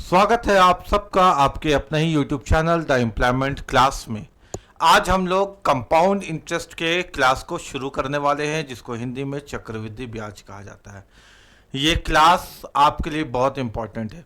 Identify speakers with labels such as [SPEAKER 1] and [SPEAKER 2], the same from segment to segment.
[SPEAKER 1] स्वागत है आप सबका आपके अपने ही YouTube channel the employment class में। आज हम लोग कंपाउंड इंटरेस्ट के क्लास को शुरू करने वाले हैं, जिसको हिंदी में चक्रवृद्धि ब्याज कहा जाता है। ये क्लास आपके लिए बहुत इम्पोर्टेंट है।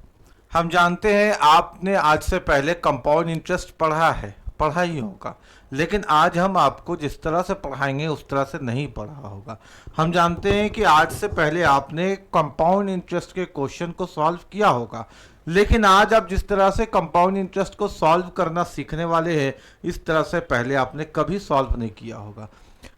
[SPEAKER 1] हम जानते हैं आपने आज से पहले कंपाउंड इंटरेस्ट पढ़ा ही होगा, लेकिन आज हम आपको जिस तरह से पढ़ाएंगे उस तरह से नहीं पढ़ा होगा। हम जानते हैं कि आज से पहले आपने कंपाउंड इंटरेस्ट के क्वेश्चन को सॉल्व किया होगा, लेकिन आज आप जिस तरह से कंपाउंड इंटरेस्ट को सॉल्व करना सीखने वाले हैं, इस तरह से पहले आपने कभी सॉल्व नहीं किया होगा।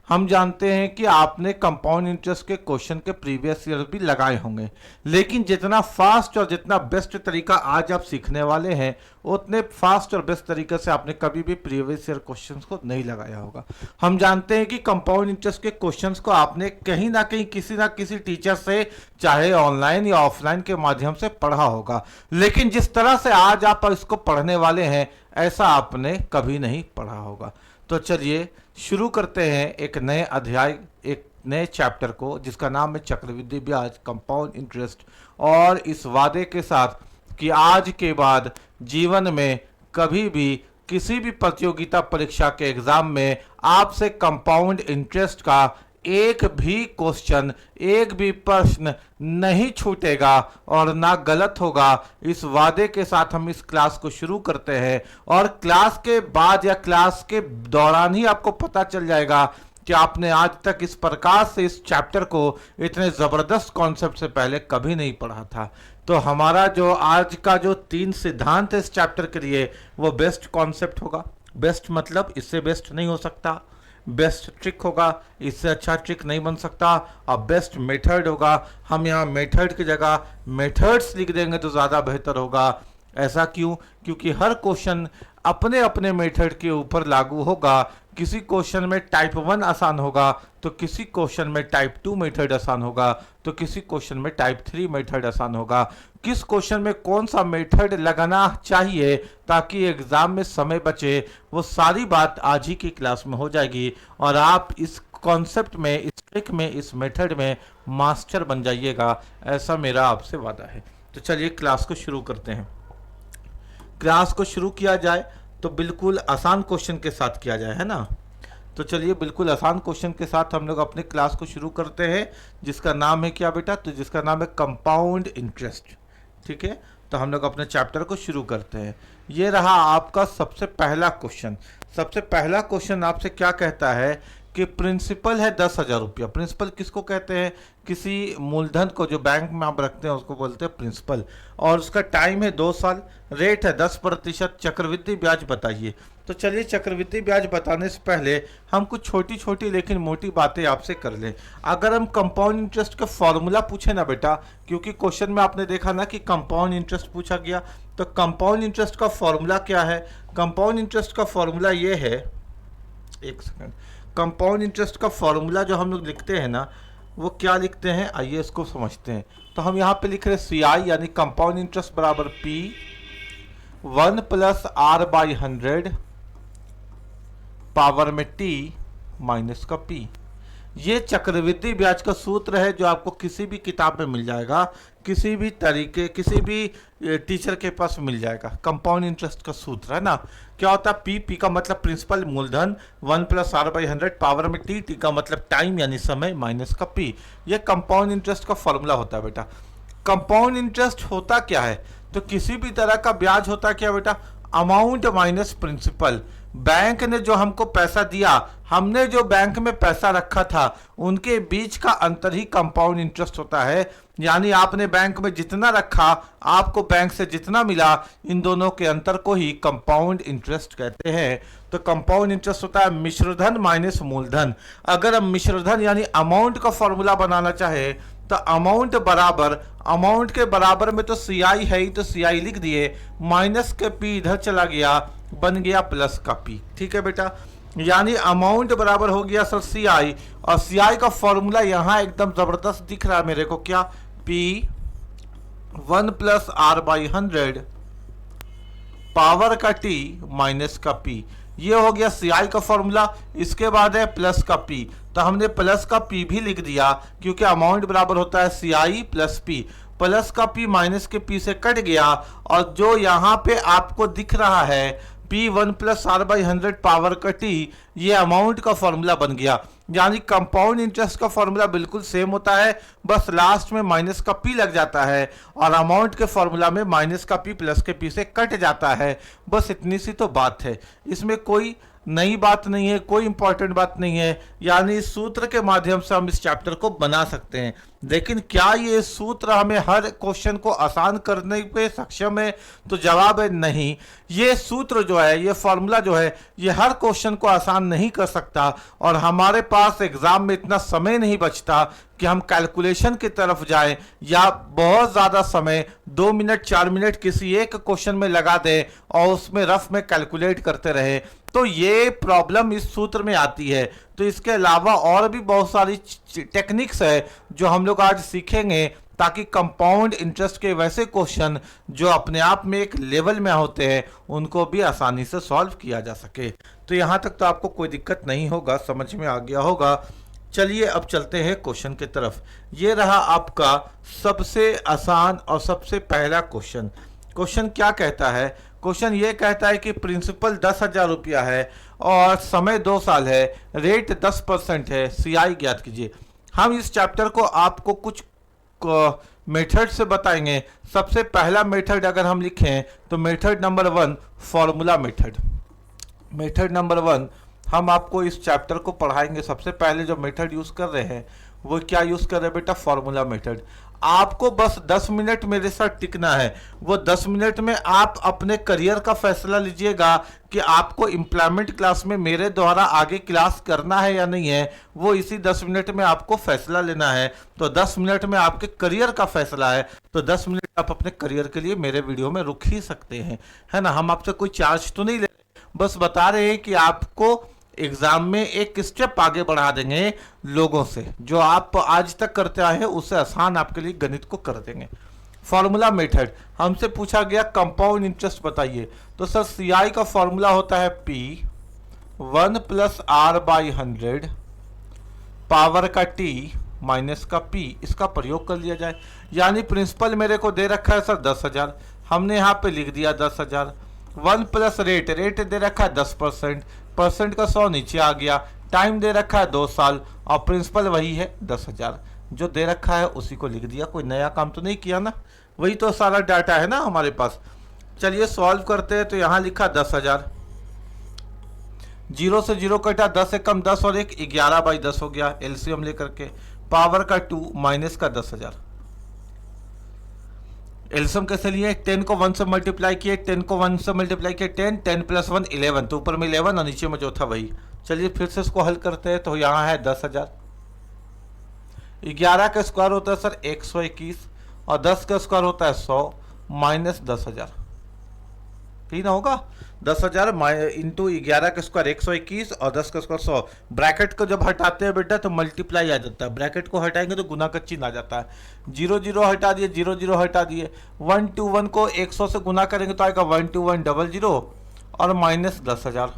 [SPEAKER 1] हम जानते हैं कि आपने कंपाउंड इंटरेस्ट के क्वेश्चन के प्रीवियस ईयर भी लगाए होंगे, लेकिन जितना फास्ट और जितना बेस्ट तरीका आज आप सीखने वाले हैं, उतने फास्ट और बेस्ट तरीके से आपने कभी भी प्रीवियस ईयर क्वेश्चंस को नहीं लगाया होगा। हम जानते हैं कि कंपाउंड इंटरेस्ट के क्वेश्चंस को आपने कहीं ना कहीं किसी ना किसी टीचर से, चाहे ऑनलाइन या ऑफलाइन के माध्यम से पढ़ा होगा, लेकिन जिस तरह से आज आप इसको पढ़ने वाले हैं, ऐसा आपने कभी नहीं पढ़ा होगा। तो चलिए शुरू करते हैं एक नए अध्याय, एक नए चैप्टर को, जिसका नाम है चक्रवृद्धि ब्याज, कंपाउंड इंटरेस्ट। और इस वादे के साथ कि आज के बाद जीवन में कभी भी किसी भी प्रतियोगिता परीक्षा के एग्जाम में आपसे कंपाउंड इंटरेस्ट का एक भी क्वेश्चन, एक भी प्रश्न नहीं छूटेगा और ना गलत होगा। इस वादे के साथ हम इस क्लास को शुरू करते हैं, और क्लास के बाद या क्लास के दौरान ही आपको पता चल जाएगा कि आपने आज तक इस प्रकार से इस चैप्टर को इतने ज़बरदस्त कॉन्सेप्ट से पहले कभी नहीं पढ़ा था। तो हमारा जो आज का जो 3 सिद्धांत है इस चैप्टर के लिए, वो बेस्ट कॉन्सेप्ट होगा। बेस्ट मतलब इससे बेस्ट नहीं हो सकता। बेस्ट ट्रिक होगा, इससे अच्छा ट्रिक नहीं बन सकता। अब बेस्ट मेथड होगा, हम यहाँ मेथड की जगह मेथड्स लिख देंगे तो ज़्यादा बेहतर होगा। ऐसा क्यों? क्योंकि हर क्वेश्चन अपने अपने मेथड के ऊपर लागू होगा। किसी क्वेश्चन में टाइप 1 आसान होगा, तो किसी क्वेश्चन में टाइप 2 मेथड आसान होगा, तो किसी क्वेश्चन में टाइप 3 मेथड आसान होगा। किस क्वेश्चन में कौन सा मेथड लगाना चाहिए ताकि एग्जाम में समय बचे, वो सारी बात आज ही की क्लास में हो जाएगी, और आप इस कॉन्सेप्ट में, इस ट्रिक में, इस मेथड में मास्टर बन जाइएगा। ऐसा मेरा आपसे वादा है। तो चलिए क्लास को शुरू करते हैं। क्लास को शुरू किया जाए तो बिल्कुल आसान क्वेश्चन के साथ किया जाए, है ना। तो चलिए बिल्कुल आसान क्वेश्चन के साथ हम लोग अपने क्लास को शुरू करते हैं, जिसका नाम है क्या बेटा? तो जिसका नाम है कंपाउंड इंटरेस्ट। ठीक है, तो हम लोग अपने चैप्टर को शुरू करते हैं। ये रहा आपका सबसे पहला क्वेश्चन। सबसे पहला क्वेश्चन आपसे क्या कहता है कि प्रिंसिपल है 10,000 रुपया। प्रिंसिपल किसको कहते हैं? किसी मूलधन को जो बैंक में आप रखते हैं उसको बोलते हैं प्रिंसिपल, और उसका टाइम है 2 साल, रेट है 10%, चक्रवृद्धि ब्याज बताइए। तो चलिए चक्रवृद्धि ब्याज बताने से पहले हम कुछ छोटी छोटी लेकिन मोटी बातें आपसे कर लें। अगर हम कंपाउंड इंटरेस्ट का फॉर्मूला पूछे ना बेटा, क्योंकि क्वेश्चन में आपने देखा ना कि कंपाउंड इंटरेस्ट पूछा गया, तो कंपाउंड इंटरेस्ट का फॉर्मूला क्या है? कंपाउंड इंटरेस्ट का फॉर्मूला ये है, एक सेकंड, कंपाउंड इंटरेस्ट का फॉर्मूला जो हम लोग लिखते हैं ना, वो क्या लिखते हैं, आइए इसको समझते हैं। तो हम यहाँ पे लिख रहे हैं CI, यानी कंपाउंड इंटरेस्ट बराबर P 1 + R/100 पावर में T माइनस का P। ये चक्रवृद्धि ब्याज का सूत्र है जो आपको किसी भी किताब में मिल जाएगा, किसी भी तरीके, किसी भी टीचर के पास मिल जाएगा। कंपाउंड इंटरेस्ट का सूत्र है ना, क्या होता है? P का मतलब प्रिंसिपल मूलधन, 1 + R/100 पावर में T का मतलब टाइम यानी समय, माइनस का P। ये कंपाउंड इंटरेस्ट का फॉर्मूला होता है बेटा। कंपाउंड इंटरेस्ट होता क्या है? तो किसी भी तरह का ब्याज होता क्या बेटा? Amount minus principal. बैंक ने जो हमको पैसा दिया, हमने जो बैंक में पैसा रखा था, उनके बीच का अंतर ही कंपाउंड इंटरेस्ट होता है। यानी आपने बैंक में जितना रखा, आपको बैंक से जितना मिला, इन दोनों के अंतर को ही कंपाउंड इंटरेस्ट कहते हैं। तो कंपाउंड इंटरेस्ट होता है मिश्रधन माइनस मूलधन। अगर हम मिश्रधन यानी अमाउंट का फॉर्मूला बनाना चाहे, तो अमाउंट बराबर, अमाउंट के बराबर में तो CI है ही, तो CI लिख दिए, माइनस के P इधर चला गया, बन गया प्लस का P। ठीक है बेटा, यानी अमाउंट बराबर हो गया सर CI, और CI का फॉर्मूला यहाँ एकदम जबरदस्त दिख रहा है मेरे को, क्या? P 1 + R/100 पावर का T माइनस का P। ये हो गया CI का फॉर्मूला। इसके बाद है प्लस का P, तो हमने प्लस का P भी लिख दिया, क्योंकि अमाउंट बराबर होता है CI + P। प्लस का p माइनस के p से कट गया, और जो यहाँ पे आपको दिख रहा है P1 plus R by 100 power का t, ये अमाउंट का फॉर्मूला बन गया। यानी कंपाउंड इंटरेस्ट का फॉर्मूला बिल्कुल सेम होता है, बस लास्ट में माइनस का p लग जाता है, और अमाउंट के फॉर्मूला में माइनस का p प्लस के p से कट जाता है। बस इतनी सी तो बात है, इसमें कोई नई बात नहीं है, कोई इंपॉर्टेंट बात नहीं है। यानी इस सूत्र के माध्यम से हम इस चैप्टर को बना सकते हैं। लेकिन क्या ये सूत्र हमें हर क्वेश्चन को आसान करने पे सक्षम है? तो जवाब है नहीं। ये सूत्र जो है, ये फॉर्मूला जो है, ये हर क्वेश्चन को आसान नहीं कर सकता, और हमारे पास एग्जाम में इतना समय नहीं बचता कि हम कैलकुलेशन की तरफ जाएं, या बहुत ज़्यादा समय 2 मिनट 4 मिनट किसी एक क्वेश्चन में लगा दें और उसमें रफ में कैलकुलेट करते रहे। तो ये प्रॉब्लम इस सूत्र में आती है। तो इसके अलावा और भी बहुत सारी टेक्निक्स है जो हम लोग आज सीखेंगे, ताकि कंपाउंड इंटरेस्ट के वैसे क्वेश्चन जो अपने आप में एक लेवल में होते हैं, उनको भी आसानी से सॉल्व किया जा सके। तो यहाँ तक तो आपको कोई दिक्कत नहीं होगा, समझ में आ गया होगा। चलिए अब चलते हैं क्वेश्चन की तरफ। ये रहा आपका सबसे आसान और सबसे पहला क्वेश्चन। क्वेश्चन क्या कहता है? क्वेश्चन ये कहता है कि प्रिंसिपल 10,000 रुपया है और समय 2 साल है, रेट 10% है, सीआई ज्ञात कीजिए। हम इस चैप्टर को आपको कुछ मेथड से बताएंगे। सबसे पहला मेथड अगर हम लिखें तो method number 1 formula method. Method number 1 हम आपको इस चैप्टर को पढ़ाएंगे। सबसे पहले जो मेथड यूज कर रहे हैं वो क्या यूज कर रहे हैं बेटा? Formula method. आपको बस 10 मिनट मेरे साथ टिकना है। वो 10 मिनट में आप अपने करियर का फैसला लीजिएगा कि आपको एम्प्लॉयमेंट क्लास में मेरे द्वारा आगे क्लास करना है या नहीं है। वो इसी 10 मिनट में आपको फैसला लेना है। तो 10 मिनट में आपके करियर का फैसला है, तो 10 मिनट आप अपने करियर के लिए मेरे वीडियो में रुक ही सकते हैं, है ना। हम आपसे कोई चार्ज तो नहीं ले रहे, बस बता रहे हैं कि आपको एग्जाम में एक स्टेप आगे बढ़ा देंगे लोगों से। जो आप आज तक करते आए हैं उससे आसान आपके लिए गणित को कर देंगे। फॉर्मूला मेथड हमसे पूछा गया कंपाउंड इंटरेस्ट बताइए। तो सर सीआई का फॉर्मूला होता है P1 plus R by 100 power का T माइनस का P। इसका प्रयोग कर लिया जाए। यानी प्रिंसिपल मेरे को दे रखा है सर 10,000, हमने यहाँ पे लिख दिया 10,000। 1 प्लस रेट, रेट दे रखा है 10%, परसेंट का 100 नीचे आ गया। टाइम दे रखा है 2 साल, और प्रिंसिपल वही है 10,000। जो दे रखा है उसी को लिख दिया, कोई नया काम तो नहीं किया ना, वही तो सारा डाटा है ना हमारे पास। चलिए सॉल्व करते हैं। तो यहाँ लिखा 10,000, 0 से 0 कटा, 10 से कम 10 और 1 11/10 हो गया एलसीएम लेकर के। पावर का 2 माइनस का 10,000। एलसीएम कैसे लिए? 10 को 1 से मल्टीप्लाई किए, 10 को 1 से मल्टीप्लाई किए 10, 10 प्लस 1 11, तो ऊपर में 11 और नीचे में जो था वही। चलिए फिर से इसको हल करते हैं। तो यहाँ है 10,000, 11 का स्क्वायर होता है सर 121, और 10 का स्क्वायर होता है 100 माइनस 10,000। ठीक ना होगा? 10,000 इंटू 11 का स्क्वायर 121 और 10 का स्क्वायर 100। ब्रैकेट को जब हटाते हैं बेटा तो मल्टीप्लाई आ जाता है, ब्रैकेट को हटाएंगे तो गुना का चिन्ह आ जाता है। 0 0 हटा दिए, 0 0 हटा दिए। 121 को 100 से गुना करेंगे तो आएगा 12100 और माइनस 10,000।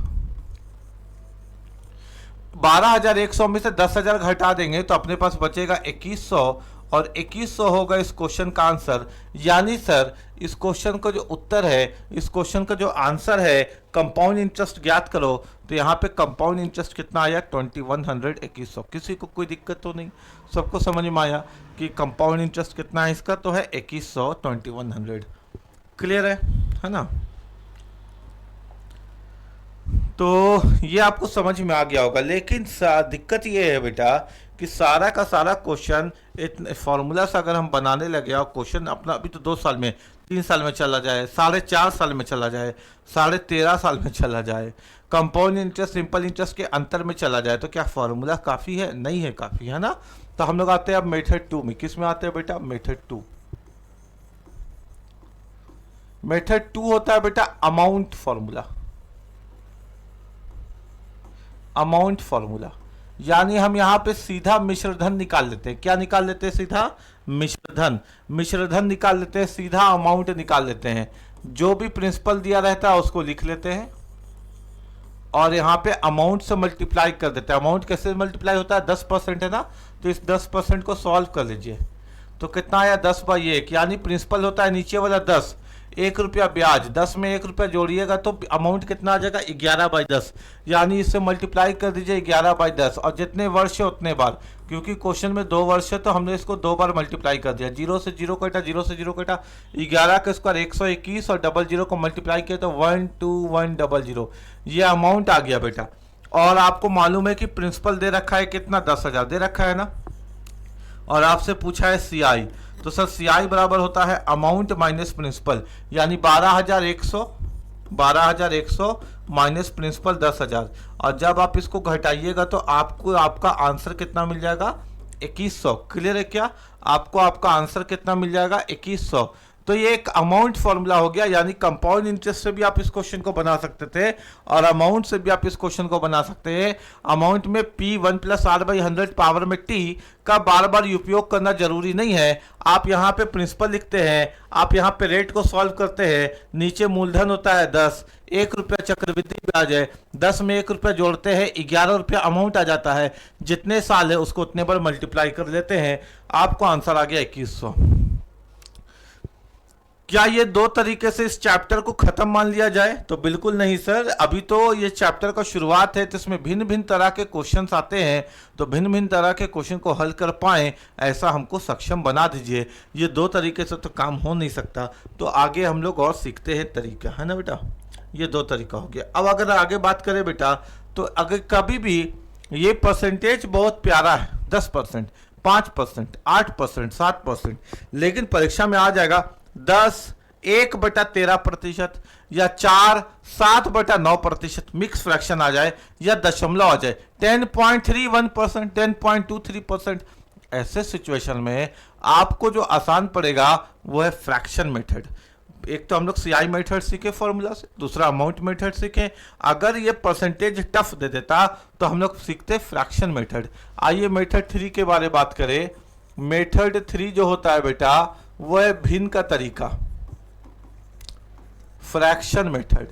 [SPEAKER 1] 12,100 में से 10,000 घटा देंगे तो अपने पास बचेगा 2100, और 2100 होगा इस क्वेश्चन का आंसर। यानी सर इस क्वेश्चन का जो उत्तर है, इस क्वेश्चन का जो आंसर है, कंपाउंड इंटरेस्ट ज्ञात करो, तो यहाँ पे कंपाउंड इंटरेस्ट कितना आया? 2100, 2100। किसी को कोई दिक्कत तो नहीं? सबको समझ में आया कि कंपाउंड इंटरेस्ट कितना है इसका? तो है 2100, 2100। क्लियर है ना? तो ये आपको समझ में आ गया होगा। लेकिन दिक्कत ये है बेटा कि सारा का सारा क्वेश्चन फॉर्मूला से अगर हम बनाने लगे और क्वेश्चन अपना अभी तो 2 साल में, 3 साल में चला जाए, 4.5 साल में चला जाए, 13.5 साल में चला जाए, कंपाउंड इंटरेस्ट सिंपल इंटरेस्ट के अंतर में चला जाए, तो क्या फॉर्मूला काफ़ी है? नहीं है काफ़ी, है ना। तो हम लोग आते हैं अब मेथड 2 में। किस में आते हैं बेटा? मेथड 2। मेथड 2 होता है बेटा अमाउंट फॉर्मूला। अमाउंट फॉर्मूला यानी हम यहाँ पे सीधा मिश्रधन निकाल लेते हैं। क्या निकाल लेते हैं? सीधा मिश्रधन। मिश्रधन निकाल लेते हैं, सीधा अमाउंट निकाल लेते हैं। जो भी प्रिंसिपल दिया रहता है उसको लिख लेते हैं और यहाँ पे अमाउंट से मल्टीप्लाई कर देते हैं। अमाउंट कैसे मल्टीप्लाई होता है? 10% है ना, तो इस 10% को सॉल्व कर लीजिए। तो कितना आया 10/1, यानी प्रिंसिपल होता है नीचे वाला 10, 1 रुपया ब्याज, 10 में 1 रुपया जोड़िएगा तो अमाउंट कितना आ जाएगा 11/10, यानी इससे मल्टीप्लाई कर दीजिए 11/10 और जितने वर्ष है उतने बार, क्योंकि क्वेश्चन में 2 वर्ष है तो हमने इसको 2 बार मल्टीप्लाई कर दिया। 0 से 0 कटा, 0 से 0 कटा, 11 का स्क्वायर 121 और 00 को मल्टीप्लाई किया तो 12100, ये अमाउंट आ गया बेटा। और आपको मालूम है कि प्रिंसिपल दे रखा है कितना 10,000 दे रखा है ना, और आपसे पूछा है सीआई, तो सर सीआई बराबर होता है अमाउंट माइनस प्रिंसिपल, यानी 12,100 माइनस प्रिंसिपल 10,000, और जब आप इसको घटाइएगा तो आपको आपका आंसर कितना मिल जाएगा 2100। क्लियर है क्या? आपको आपका आंसर कितना मिल जाएगा 2100। तो ये एक अमाउंट फॉर्मूला हो गया, यानी कंपाउंड इंटरेस्ट से भी आप इस क्वेश्चन को बना सकते थे और अमाउंट से भी आप इस क्वेश्चन को बना सकते हैं। अमाउंट में P1 + R/100 पावर में T का बार बार उपयोग करना जरूरी नहीं है। आप यहाँ पे प्रिंसिपल लिखते हैं, आप यहाँ पे रेट को सॉल्व करते हैं, नीचे मूलधन होता है 10, 1 रुपया चक्रवृद्धि ब्याज है, 10 में 1 रुपया जोड़ते हैं 11 रुपया अमाउंट आ जाता है, जितने साल है उसको उतने बार मल्टीप्लाई कर लेते हैं, आपको आंसर आ गया 2100। क्या ये 2 तरीके से इस चैप्टर को खत्म मान लिया जाए? तो बिल्कुल नहीं सर, अभी तो ये चैप्टर का शुरुआत है, तो इसमें भिन्न भिन्न तरह के क्वेश्चंस आते हैं, तो भिन्न भिन्न तरह के क्वेश्चन को हल कर पाएं ऐसा हमको सक्षम बना दीजिए। ये 2 तरीके से तो काम हो नहीं सकता, तो आगे हम लोग और सीखते हैं तरीका, है ना बेटा। ये 2 तरीका हो गया। अब अगर आगे बात करें बेटा, तो अगर कभी भी ये परसेंटेज बहुत प्यारा है, 10%, 5%, 8%, 7%, लेकिन परीक्षा में आ जाएगा 10 1/13% या 4 7/9%, मिक्स फ्रैक्शन आ जाए या दशमलव आ जाए 10.31%, 10.23%, ऐसे सिचुएशन में आपको जो आसान पड़ेगा वो है फ्रैक्शन मेथड। एक तो हम लोग सीआई मेथड सीखे फॉर्मूला से, दूसरा अमाउंट मेथड सीखे। अगर ये परसेंटेज टफ दे देता तो हम लोग सीखते फ्रैक्शन मेथड। आइए मेथड 3 के बारे में बात करें। मेथड 3 जो होता है बेटा वो है भिन्न का तरीका, फ्रैक्शन मेथड,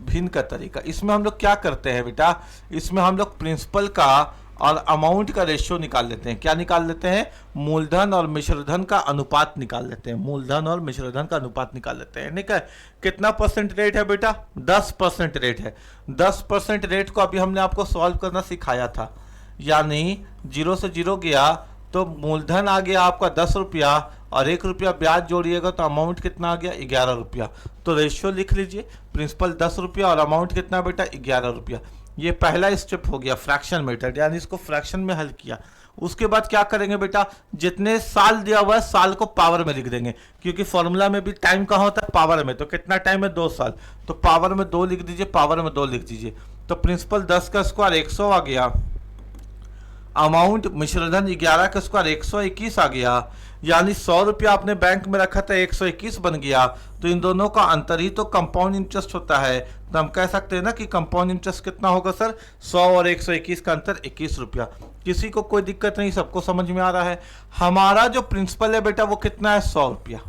[SPEAKER 1] भिन्न का तरीका। इसमें हम लोग क्या करते हैं बेटा, इसमें हम लोग प्रिंसिपल का और अमाउंट का रेशियो निकाल लेते हैं। क्या निकाल लेते हैं? मूलधन और मिश्रधन का अनुपात निकाल लेते हैं, मूलधन और मिश्रधन का अनुपात निकाल लेते हैं। ठीक है, कितना परसेंट रेट है बेटा? 10% रेट है। 10% रेट को अभी हमने आपको सॉल्व करना सिखाया था, यानी 0 से 0 गया तो मूलधन आ गया आपका 10 रुपया और 1 रुपया ब्याज जोड़िएगा तो अमाउंट कितना आ गया 11 रुपया। तो रेशियो लिख लीजिए, प्रिंसिपल 10 रुपया और अमाउंट कितना बेटा 11 रुपया। ये पहला स्टेप हो गया फ्रैक्शन मेथड, यानी इसको फ्रैक्शन में हल किया। उसके बाद क्या करेंगे बेटा, जितने साल दिया हुआ है साल को पावर में लिख देंगे, क्योंकि फॉर्मूला में भी टाइम कहाँ होता है पावर में। तो कितना टाइम है 2 साल, तो पावर में 2 लिख दीजिए, पावर में 2 लिख दीजिए। तो प्रिंसिपल 10 का स्क्वायर 100 आ गया, अमाउंट मिश्रधन 11 का स्क्वायर 121 आ गया, यानी 100 रुपया आपने बैंक में रखा था 121 बन गया। तो इन दोनों का अंतर ही तो कंपाउंड इंटरेस्ट होता है। तो हम कह सकते हैं ना कि कंपाउंड इंटरेस्ट कितना होगा सर, 100 और 121 का अंतर 21 रुपया। किसी को कोई दिक्कत नहीं, सबको समझ में आ रहा है। हमारा जो प्रिंसिपल है बेटा वो कितना है 100 रुपया,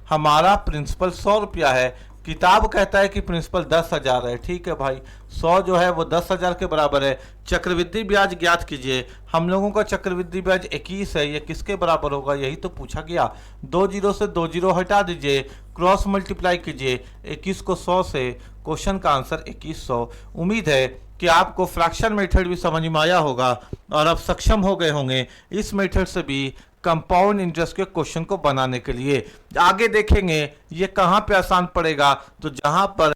[SPEAKER 1] हमारा प्रिंसिपल 100 रुपया है। किताब कहता है कि प्रिंसिपल 10,000 है। ठीक है भाई, 100 जो है वो 10,000 के बराबर है। चक्रवृद्धि ब्याज ज्ञात कीजिए। हम लोगों का चक्रवृद्धि ब्याज 21 है, ये किसके बराबर होगा, यही तो पूछा गया। 2 0 से 2 0 हटा दीजिए, क्रॉस मल्टीप्लाई कीजिए 21 को 100 से, क्वेश्चन का आंसर 2100। उम्मीद है कि आपको फ्रैक्शन मेथड भी समझ में आया होगा और अब सक्षम हो गए होंगे इस मेथड से भी कंपाउंड इंटरेस्ट के क्वेश्चन को बनाने के लिए। आगे देखेंगे ये कहाँ पे आसान पड़ेगा, तो जहां पर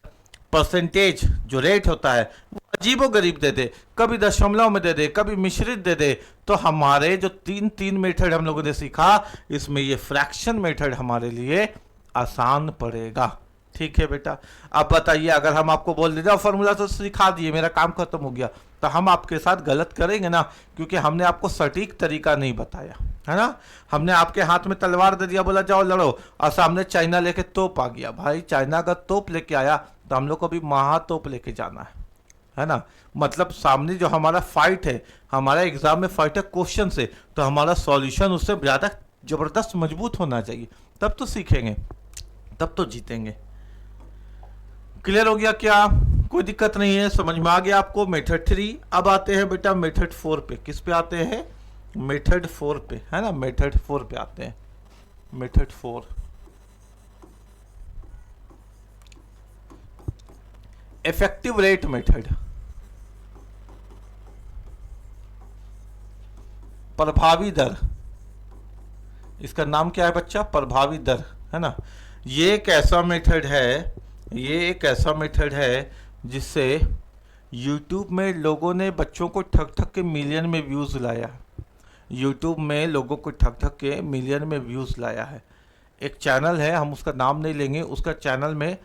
[SPEAKER 1] परसेंटेज जो रेट होता है वो अजीबोगरीब दे दे, कभी दशमलव में दे दे, कभी मिश्रित दे दे। तो हमारे जो तीन मेथड हम लोगों ने सीखा, इसमें ये फ्रैक्शन मेथड हमारे लिए आसान पड़ेगा। ठीक है बेटा, अब बताइए अगर हम आपको बोल देते फॉर्मूला तो सिखा दिए, मेरा काम खत्म हो गया, तो हम आपके साथ गलत करेंगे ना, क्योंकि हमने आपको सटीक तरीका नहीं बताया है ना। हमने आपके हाथ में तलवार दे दिया, बोला जाओ लड़ो, और सामने चाइना लेके तोप आ गया। भाई चाइना का तोप लेके आया तो हम लोग को भी महातोप लेके जाना है ना। मतलब सामने जो हमारा फाइट है, हमारा एग्जाम में फाइट है क्वेश्चन से, तो हमारा सॉल्यूशन उससे ज़्यादा जबरदस्त मजबूत होना चाहिए, तब तो सीखेंगे, तब तो जीतेंगे। क्लियर हो गया क्या? कोई दिक्कत नहीं है, समझ में आ गया आपको मेथड 3। अब आते हैं बेटा मेथड 4 पे। किस पे आते हैं? मेथड 4 पे है ना, मेथड 4 पे आते हैं। मेथड 4, इफेक्टिव रेट मेथड, प्रभावी दर। इसका नाम क्या है बच्चा? प्रभावी दर, है ना। ये एक ऐसा मेथड है, ये एक ऐसा मेथड है जिससे YouTube में लोगों ने बच्चों को ठग ठग के मिलियन में व्यूज़ लाया। YouTube में लोगों को ठग ठग के मिलियन में व्यूज़ लाया है। एक चैनल है, हम उसका नाम नहीं लेंगे, उसका चैनल में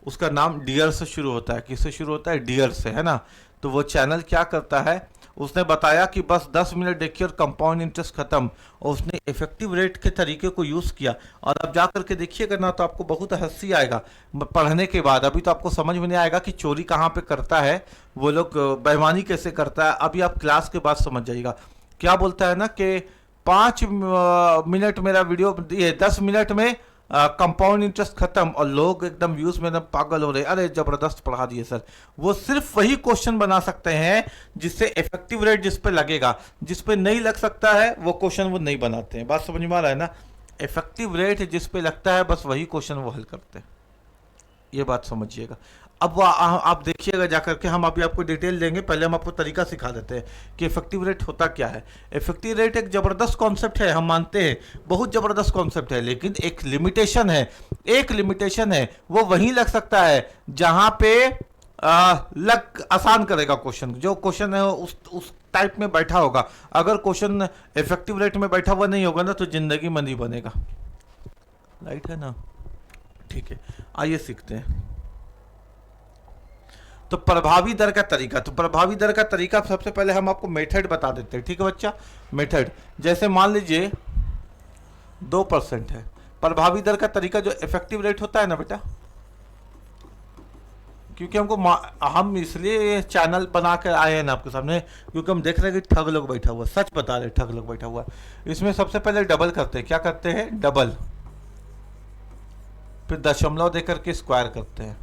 [SPEAKER 1] उसका नाम डियर से शुरू होता है। किससे शुरू होता है? डियर से, है ना। तो वो चैनल क्या करता है, उसने बताया कि बस 10 मिनट देखिए और कंपाउंड इंटरेस्ट खत्म, और उसने इफेक्टिव रेट के तरीके को यूज़ किया। और अब जा करके देखिएगा ना तो आपको बहुत हंसी आएगा पढ़ने के बाद। अभी तो आपको समझ में नहीं आएगा कि चोरी कहाँ पे करता है वो लोग, बेईमानी कैसे करता है। अभी आप क्लास के बाद समझ जाइएगा। क्या बोलता है ना कि 5 मिनट मेरा वीडियो, ये 10 मिनट में कंपाउंड इंटरेस्ट खत्म, और लोग एकदम व्यूज में एकदम पागल हो रहे, अरे जबरदस्त पढ़ा दिए सर। वो सिर्फ वही क्वेश्चन बना सकते हैं जिससे इफेक्टिव रेट जिस पे लगेगा, जिस पे नहीं लग सकता है वो क्वेश्चन वो नहीं बनाते हैं। बात समझ में आ रहा है ना? इफेक्टिव रेट जिस पे लगता है बस वही क्वेश्चन वो हल करते हैं। ये बात समझिएगा। अब वो आप देखिएगा जाकर के, हम अभी आपको डिटेल देंगे, पहले हम आपको तरीका सिखा देते हैं कि इफेक्टिव रेट होता क्या है। इफेक्टिव रेट एक ज़बरदस्त कॉन्सेप्ट है, हम मानते हैं बहुत ज़बरदस्त कॉन्सेप्ट है, लेकिन एक लिमिटेशन है। एक लिमिटेशन है, वो वहीं लग सकता है जहाँ पे लग आसान करेगा क्वेश्चन। जो क्वेश्चन है उस टाइप में बैठा होगा। अगर क्वेश्चन इफेक्टिव रेट में बैठा हुआ नहीं होगा ना तो जिंदगी में नहीं बनेगा। राइट है ना? ठीक है, आइए सीखते हैं। तो प्रभावी दर का तरीका, तो प्रभावी दर का तरीका सबसे पहले हम आपको मेथड बता देते हैं। ठीक है बच्चा? मेथड जैसे मान लीजिए 2% है। प्रभावी दर का तरीका जो इफेक्टिव रेट होता है ना बेटा, क्योंकि हमको हम इसलिए चैनल बना कर आए हैं ना आपके सामने, क्योंकि हम देख रहे हैं कि ठग लोग बैठा हुआ, सच बता रहे, ठग लोग बैठा हुआ। इसमें सबसे पहले डबल करते हैं। क्या करते हैं? डबल, फिर दशमलव देकर के स्क्वायर करते हैं।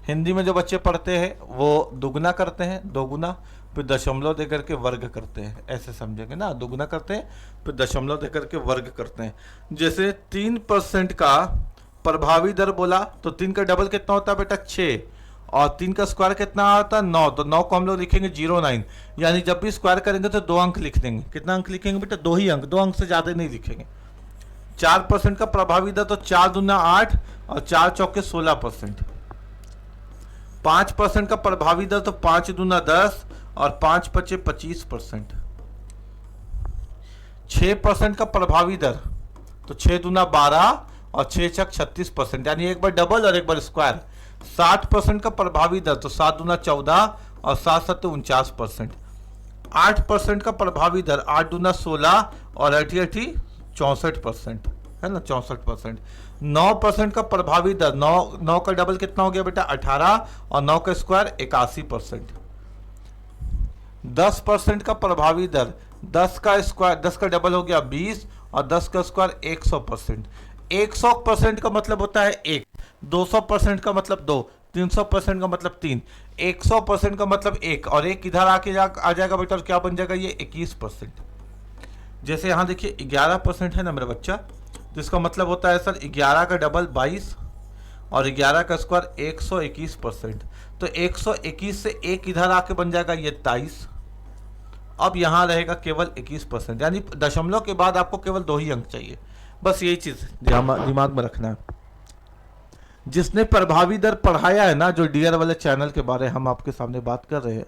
[SPEAKER 1] हिंदी में जो बच्चे पढ़ते हैं वो दुगना करते हैं, दोगुना, फिर दशमलव देकर के वर्ग करते हैं। ऐसे समझेंगे ना, दुगना करते हैं फिर दशमलव देकर के वर्ग करते हैं। जैसे 3% का प्रभावी दर बोला तो 3 का डबल कितना होता है बेटा? 6, और 3 का स्क्वायर कितना आता है? 9। तो 9 को हम लोग लिखेंगे 09, यानी जब भी स्क्वायर करेंगे तो 2 अंक लिख देंगे। कितना अंक लिखेंगे बेटा? 2 ही अंक, 2 अंक से ज़्यादा नहीं लिखेंगे। 4% का प्रभावी दर तो 4 दूना 8 और 4 चौके 16%। 5% का प्रभावी दर तो 5 दूना 10 और 5 पचे 25%। 6% का प्रभावी दर तो 6 दूना 12 और 6 छक 36%, यानी एक बार डबल और एक बार स्क्वायर। 60% का प्रभावी दर तो 7 दूना 14 और 7 सत्ते 49%। 8% का प्रभावी दर 8 दूना 16 और 8 8 64%, है ना, 64%। 9% का प्रभावी दर, 9 का डबल कितना हो गया बेटा? 18 और 9 का स्क्वायर 81%। 10% का प्रभावी दर, 10 का स्क्वायर, 10 का डबल हो गया 20 और 10 का स्क्वायर 100%। 100% का मतलब होता है 1, 200% का मतलब 2, 300% का मतलब 3, 100% का मतलब 1, और 1 इधर आके आ जाएगा बेटा, क्या बन जाएगा ये? 21%। जैसे यहाँ देखिए 11% है ना मेरा बच्चा, तो इसका मतलब होता है सर 11 का डबल 22 और 11 का स्क्वायर 121%। तो 121 से 1 इधर आके बन जाएगा ये 23। अब यहाँ रहेगा केवल 21%, यानी दशमलव के बाद आपको केवल 2 ही अंक चाहिए। बस यही चीज़ दिमाग में रखना है। जिसने प्रभावी दर पढ़ाया है ना, जो डीआर वाले चैनल के बारे हम आपके सामने बात कर रहे हैं,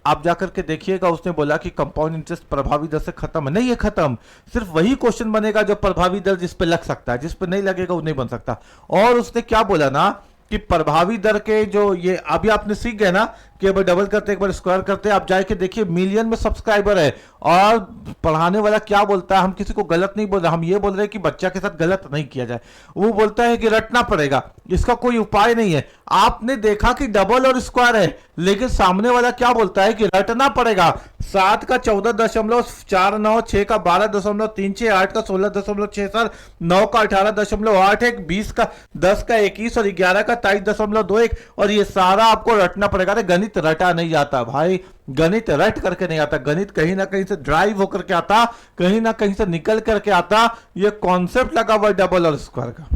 [SPEAKER 1] आप जाकर के देखिएगा, उसने बोला कि कंपाउंड इंटरेस्ट प्रभावी दर से खत्म है। नहीं है खत्म, सिर्फ वही क्वेश्चन बनेगा जो प्रभावी दर जिस पे लग सकता है, जिस पे नहीं लगेगा वो नहीं बन सकता। और उसने क्या बोला ना कि प्रभावी दर के जो ये अभी आपने सीख गए ना कि एक बार डबल करते एक बार स्क्वायर करते, आप जाके देखिए मिलियन में सब्सक्राइबर है, और पढ़ाने वाला क्या बोलता है, हम किसी को गलत नहीं बोल रहे, हम ये बोल रहे हैं कि बच्चा के साथ गलत नहीं किया जाए। वो बोलता है कि रटना पड़ेगा, इसका कोई उपाय नहीं है। आपने देखा कि डबल और स्क्वायर है, लेकिन सामने वाला क्या बोलता है कि रटना पड़ेगा। 7 का 14.49, 6 का 12.36, 8 का 16.67, 9 का 18.81, 20 का 10 का 21 और 11 का 23.21, और ये सारा आपको रटना पड़ेगा। अरे गणित गणित रटा नहीं जाता भाई, गणित रट करके नहीं आता, गणित कहीं ना कहीं से ड्राइव होकर के आता, कहीं ना कहीं से निकल करके आता। ये कॉन्सेप्ट लगा हुआ डबल और स्क्वायर का,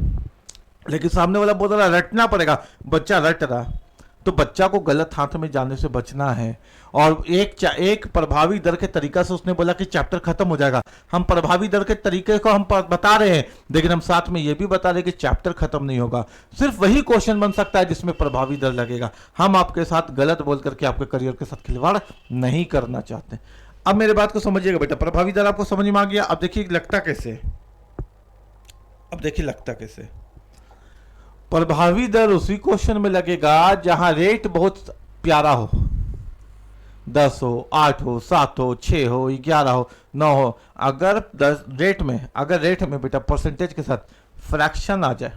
[SPEAKER 1] लेकिन सामने वाला बोल रहा रटना पड़ेगा, बच्चा रट रहा, तो बच्चा को गलत हाथ में जाने से बचना है। और एक प्रभावी दर के तरीका से उसने बोला कि चैप्टर खत्म हो जाएगा। हम प्रभावी दर के तरीके को हम बता रहे हैं, लेकिन हम साथ में ये भी बता रहे हैं कि चैप्टर खत्म नहीं होगा, सिर्फ वही क्वेश्चन बन सकता है जिसमें प्रभावी दर लगेगा। हम आपके साथ गलत बोल करके आपके करियर के साथ खिलवाड़ नहीं करना चाहते। अब मेरे बात को समझिएगा बेटा, प्रभावी दर आपको समझ में आ गया। अब देखिए लगता कैसे, अब देखिए लगता कैसे। प्रभावी दर उसी क्वेश्चन में लगेगा जहां रेट बहुत प्यारा हो, 10 हो, 8 हो, 7 हो, 6 हो, 11 हो, 9 हो। अगर रेट में बेटा परसेंटेज के साथ फ्रैक्शन आ जाए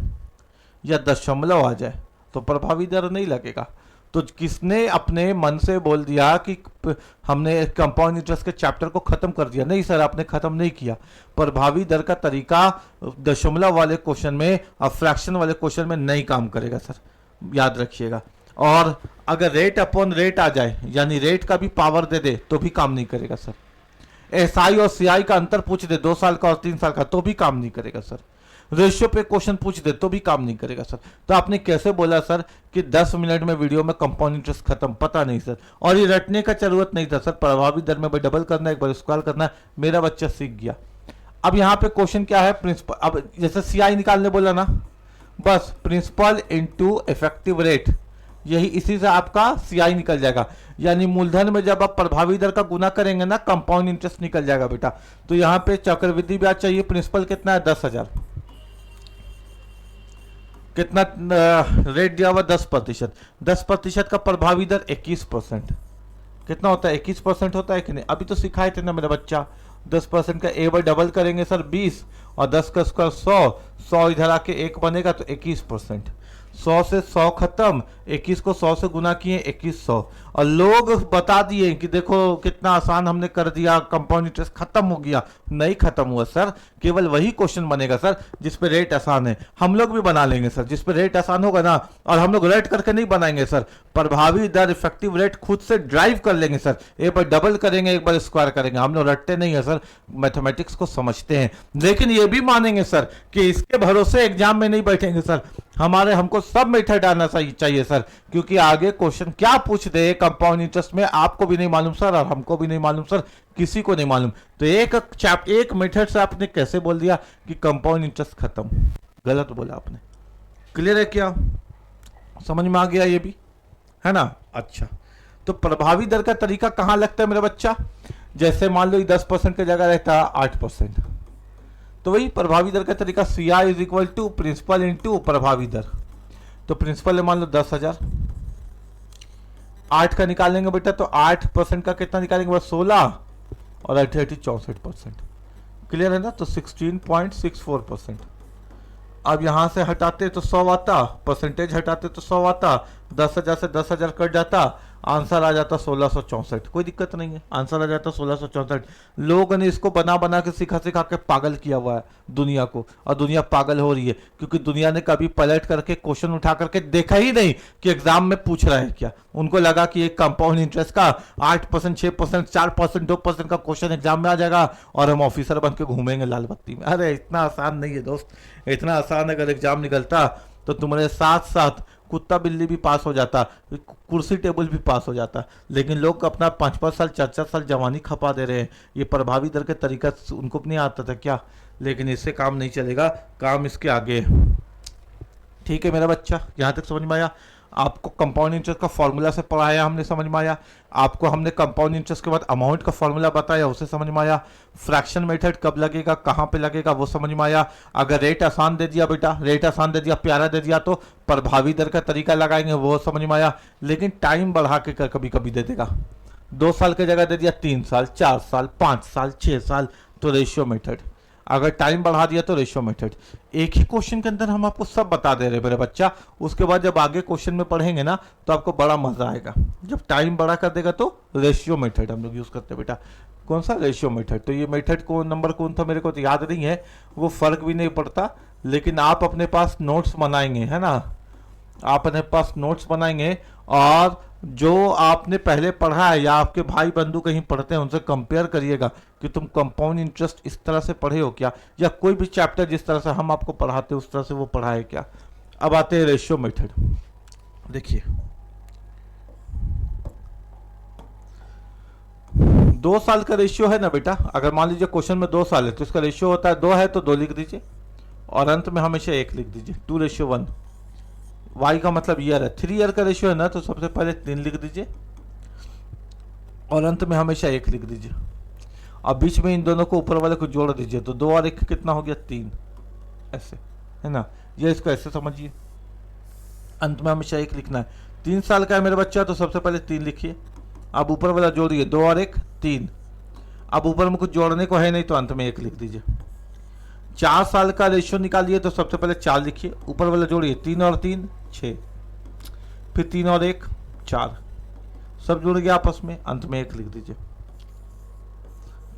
[SPEAKER 1] या दशमलव आ जाए तो प्रभावी दर नहीं लगेगा। तो किसने अपने मन से बोल दिया कि हमने कंपाउंड इंटरेस्ट के चैप्टर को खत्म कर दिया? नहीं सर, आपने खत्म नहीं किया। प्रभावी दर का तरीका दशमलव वाले क्वेश्चन में और फ्रैक्शन वाले क्वेश्चन में नहीं काम करेगा सर, याद रखिएगा। और अगर रेट अपॉन रेट आ जाए, यानी रेट का भी पावर दे दे, तो भी काम नहीं करेगा सर। एसआई और सीआई का अंतर पूछ दे, 2 साल का और 3 साल का, तो भी काम नहीं करेगा सर। रेशियो पे क्वेश्चन पूछ दे तो भी काम नहीं करेगा सर। तो आपने कैसे बोला सर कि 10 मिनट में वीडियो में कंपाउंड इंटरेस्ट खत्म? पता नहीं सर, और ये रटने का जरूरत नहीं था सर। प्रभावी दर में डबल करना, एक बार स्क्वायर करना, मेरा बच्चा सीख गया। अब यहाँ पे क्वेश्चन क्या है, प्रिंसिपल। अब जैसे सीआई निकालने बोला ना, बस प्रिंसिपल इंटू इफेक्टिव रेट, यही इसी से आपका सीआई निकल जाएगा। यानी मूलधन में जब आप प्रभावी दर का गुना करेंगे ना, कंपाउंड इंटरेस्ट निकल जाएगा बेटा। तो यहाँ पे चक्रवृद्धि ब्याज चाहिए, प्रिंसिपल कितना है? 10,000। कितना रेट दिया हुआ? 10%। 10% का प्रभावी दर 21%। कितना होता है? 21% होता है कि नहीं? अभी तो सिखाए थे ना मेरा बच्चा। 10% का एक बार डबल करेंगे सर 20, और 10 का स्क्वायर 100 इधर आके 1 बनेगा तो 21%। 100 से 100 खत्म, 21 को 100 से गुना किए 2100। और लोग बता दिए कि देखो कितना आसान हमने कर दिया, कंपाउंड इंटरेस्ट खत्म हो गया। नहीं खत्म हुआ सर, केवल वही क्वेश्चन बनेगा सर जिस पे रेट आसान है। हम लोग भी बना लेंगे सर जिस पे रेट आसान होगा ना, और हम लोग रेट करके नहीं बनाएंगे सर, प्रभावी दर इफेक्टिव रेट खुद से ड्राइव कर लेंगे सर। एक बार डबल करेंगे, एक बार स्क्वायर करेंगे। हम लोग रटते नहीं है सर, मैथमेटिक्स को समझते हैं। लेकिन ये भी मानेंगे सर कि इसके भरोसे एग्जाम में नहीं बैठेंगे सर, हमको सब मेथड आना चाहिए सर, क्योंकि आगे क्वेश्चन क्या पूछ दे कंपाउंड इंटरेस्ट में आपको भी नहीं मालूम सर, और हमको भी नहीं मालूम सर, किसी को नहीं मालूम। तो एक मेथड से आपने कैसे बोल दिया कि कंपाउंड इंटरेस्ट खत्म? गलत बोला आपने। क्लियर है क्या? समझ में आ गया ये भी, है ना? अच्छा, तो प्रभावी दर का तरीका कहां लगता है मेरा बच्चा? जैसे मान लो 10% की जगह रहता है 8%, तो वही प्रभावी दर का तरीका CI is equal to principal into प्रभावी दर। तो प्रिंसिपल मान लो 10,000, 8 का निकालेंगे बेटा तो 8% का कितना निकालेंगे? बस 16, और 88 64%। क्लियर है ना? तो 16.64%। अब यहां से हटाते तो 100 आता, परसेंटेज हटाते तो 100 आता, 10,000 से 10,000 कट जाता, आंसर आ जाता 1664। कोई दिक्कत नहीं है, आंसर आ जाता 1664। लोगों ने इसको बना बना के सिखा के पागल किया हुआ है दुनिया को, और दुनिया पागल हो रही है क्योंकि दुनिया ने कभी पलट करके क्वेश्चन उठा करके देखा ही नहीं कि एग्जाम में पूछ रहा है क्या। उनको लगा कि एक कंपाउंड इंटरेस्ट का 8%, 6%, 4%, 2% का क्वेश्चन एग्जाम में आ जाएगा और हम ऑफिसर बन के घूमेंगे लाल बत्ती में। अरे इतना आसान नहीं है दोस्त, इतना आसान अगर एग्जाम निकलता तो तुम्हारे साथ साथ कुत्ता बिल्ली भी पास हो जाता, कुर्सी टेबल भी पास हो जाता। लेकिन लोग अपना 5-5 साल 4-4 साल जवानी खपा दे रहे हैं। ये प्रभावी दर के तरीका उनको भी नहीं आता था क्या? लेकिन इससे काम नहीं चलेगा, काम इसके आगे। ठीक है मेरा बच्चा, यहाँ तक समझ में आया? आपको कंपाउंड इंटरेस्ट का फॉर्मूला से पढ़ाया हमने, समझ में आया? आपको हमने कंपाउंड इंटरेस्ट के बाद अमाउंट का फॉर्मूला बताया, उसे समझ में आया? फ्रैक्शन मेथड कब लगेगा, कहाँ पे लगेगा, वो समझ में आया? अगर रेट आसान दे दिया बेटा, रेट आसान दे दिया, प्यारा दे दिया, तो प्रभावी दर का तरीका लगाएंगे, वो समझ में आया? लेकिन टाइम बढ़ा के कभी कभी दे देगा, 2 साल की जगह दे दिया 3 साल, 4 साल, 5 साल, 6 साल, तो रेशियो मेथड। अगर टाइम बढ़ा दिया तो रेशियो मेथड। एक ही क्वेश्चन के अंदर हम आपको सब बता दे रहे मेरे बच्चा। उसके बाद जब आगे क्वेश्चन में पढ़ेंगे ना तो आपको बड़ा मजा आएगा। जब टाइम बढ़ा कर देगा तो रेशियो मेथड हम लोग यूज करते हैं बेटा। कौन सा? Ratio method. तो ये मेथड कौन नंबर कौन था मेरे को तो याद नहीं है, वो फर्क भी नहीं पड़ता। लेकिन आप अपने पास नोट्स बनाएंगे, है ना? आप अपने पास नोट्स बनाएंगे और जो आपने पहले पढ़ा है या आपके भाई बंधु कहीं पढ़ते हैं उनसे कंपेयर करिएगा कि तुम कंपाउंड इंटरेस्ट इस तरह से पढ़े हो क्या, या कोई भी चैप्टर जिस तरह से हम आपको पढ़ाते हैं उस तरह से वो पढ़ा है क्या। अब आते हैं रेशियो मेथड। देखिए 2 साल का रेशियो है ना बेटा, अगर मान लीजिए क्वेश्चन में 2 साल है तो इसका रेशियो होता है 2 है तो 2 लिख दीजिए और अंत में हमेशा 1 लिख दीजिए, 2:1। वाई का मतलब ईयर है, 3 ईयर का रेशियो है ना तो सबसे पहले 3 लिख दीजिए और अंत में हमेशा 1 लिख दीजिए। अब बीच में इन दोनों को ऊपर वाले को जोड़ दीजिए तो 2 और 1 कितना हो गया 3, ऐसे है ना। ये इसको ऐसे समझिए, अंत में हमेशा 1 लिखना है। 3 साल का है मेरा बच्चा तो सबसे पहले 3 लिखिए, अब ऊपर वाला जोड़िए 2 और 1 3, अब ऊपर में कुछ जोड़ने को है नहीं तो अंत में 1 लिख दीजिए। 4 साल का रेशियो निकालिए तो सबसे पहले 4 लिखिए, ऊपर वाला जोड़िए 3 और 3 6, फिर 3 और 1 4, सब जुड़ गया आपस में, अंत में 1 लिख दीजिए।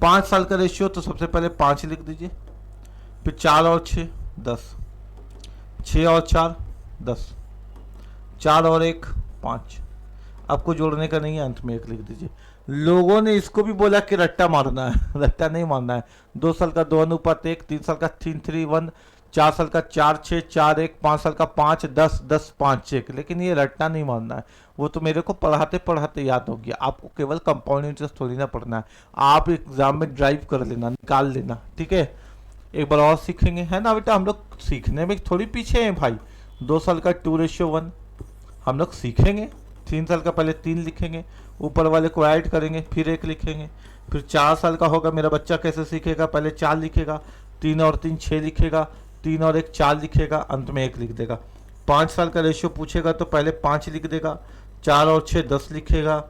[SPEAKER 1] 5 साल का रेशियो तो सबसे पहले 5 लिख दीजिए, फिर 4 और 6 10, 6 और 4 10, 4 और 1 5, आपको जोड़ने का नहीं है, अंत में 1 लिख दीजिए। लोगों ने इसको भी बोला कि रट्टा मारना है, रट्टा नहीं मारना है। 2 साल का 2:1, 3 साल का 3:1, 4 साल का 4:6, 4:1, 5 साल का 5:10, 10:5:1, लेकिन ये रट्टा नहीं मारना है। वो तो मेरे को पढ़ाते पढ़ाते याद हो गया, आपको केवल कंपाउंड इंटरेस्ट थोड़ी ना पढ़ना है, आप एग्जाम में ड्राइव कर लेना, निकाल लेना, ठीक है। एक बार और सीखेंगे, है ना बेटा, हम लोग सीखने में थोड़ी पीछे हैं भाई। 2 साल का 2:1 हम लोग सीखेंगे, 3 साल का पहले 3 लिखेंगे, ऊपर वाले को ऐड करेंगे, फिर 1 लिखेंगे। फिर 4 साल का होगा मेरा बच्चा कैसे सीखेगा, पहले 4 लिखेगा, 3 और 3 6 लिखेगा, 3 और 1 4 लिखेगा, अंत में 1 लिख देगा। 5 साल का रेशियो पूछेगा तो पहले 5 लिख देगा, 4 और 6 10 लिखेगा,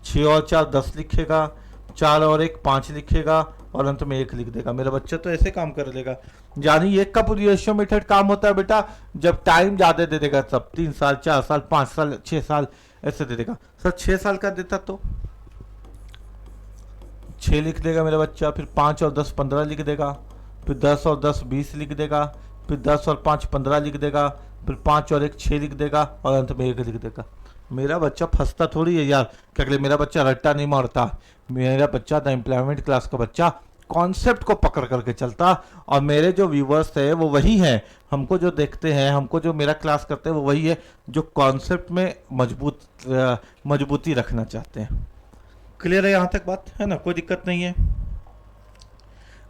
[SPEAKER 1] 6 और 4 10 लिखेगा, 4 और 1 5 लिखेगा और अंत में 1 लिख देगा। मेरा बच्चा तो ऐसे काम कर लेगा। यानी ये कब रेशियो मेथड काम होता है बेटा, जब टाइम ज़्यादा दे देगा, सब 3 साल 4 साल 5 साल 6 साल ऐसे दे देगा। सर 6 साल का देता तो 6 लिख देगा मेरा बच्चा, फिर 5 और 10 15 लिख देगा, फिर 10 और 10 20 लिख देगा, फिर 10 और 5 15 लिख देगा, फिर 5 और 1 6 लिख देगा और अंत में 1 लिख देगा। मेरा बच्चा फंसता थोड़ी है यार, क्या कहते मेरा बच्चा रट्टा नहीं मारता, मेरा बच्चा द एम्प्लॉयमेंट क्लास का बच्चा कॉन्सेप्ट को पकड़ करके चलता। और मेरे जो व्यूवर्स है वो वही हैं, हमको जो देखते हैं, हमको जो मेरा क्लास करते हैं वो वही है जो कॉन्सेप्ट में मजबूती रखना चाहते हैं। क्लियर है यहाँ तक बात, है ना, कोई दिक्कत नहीं है।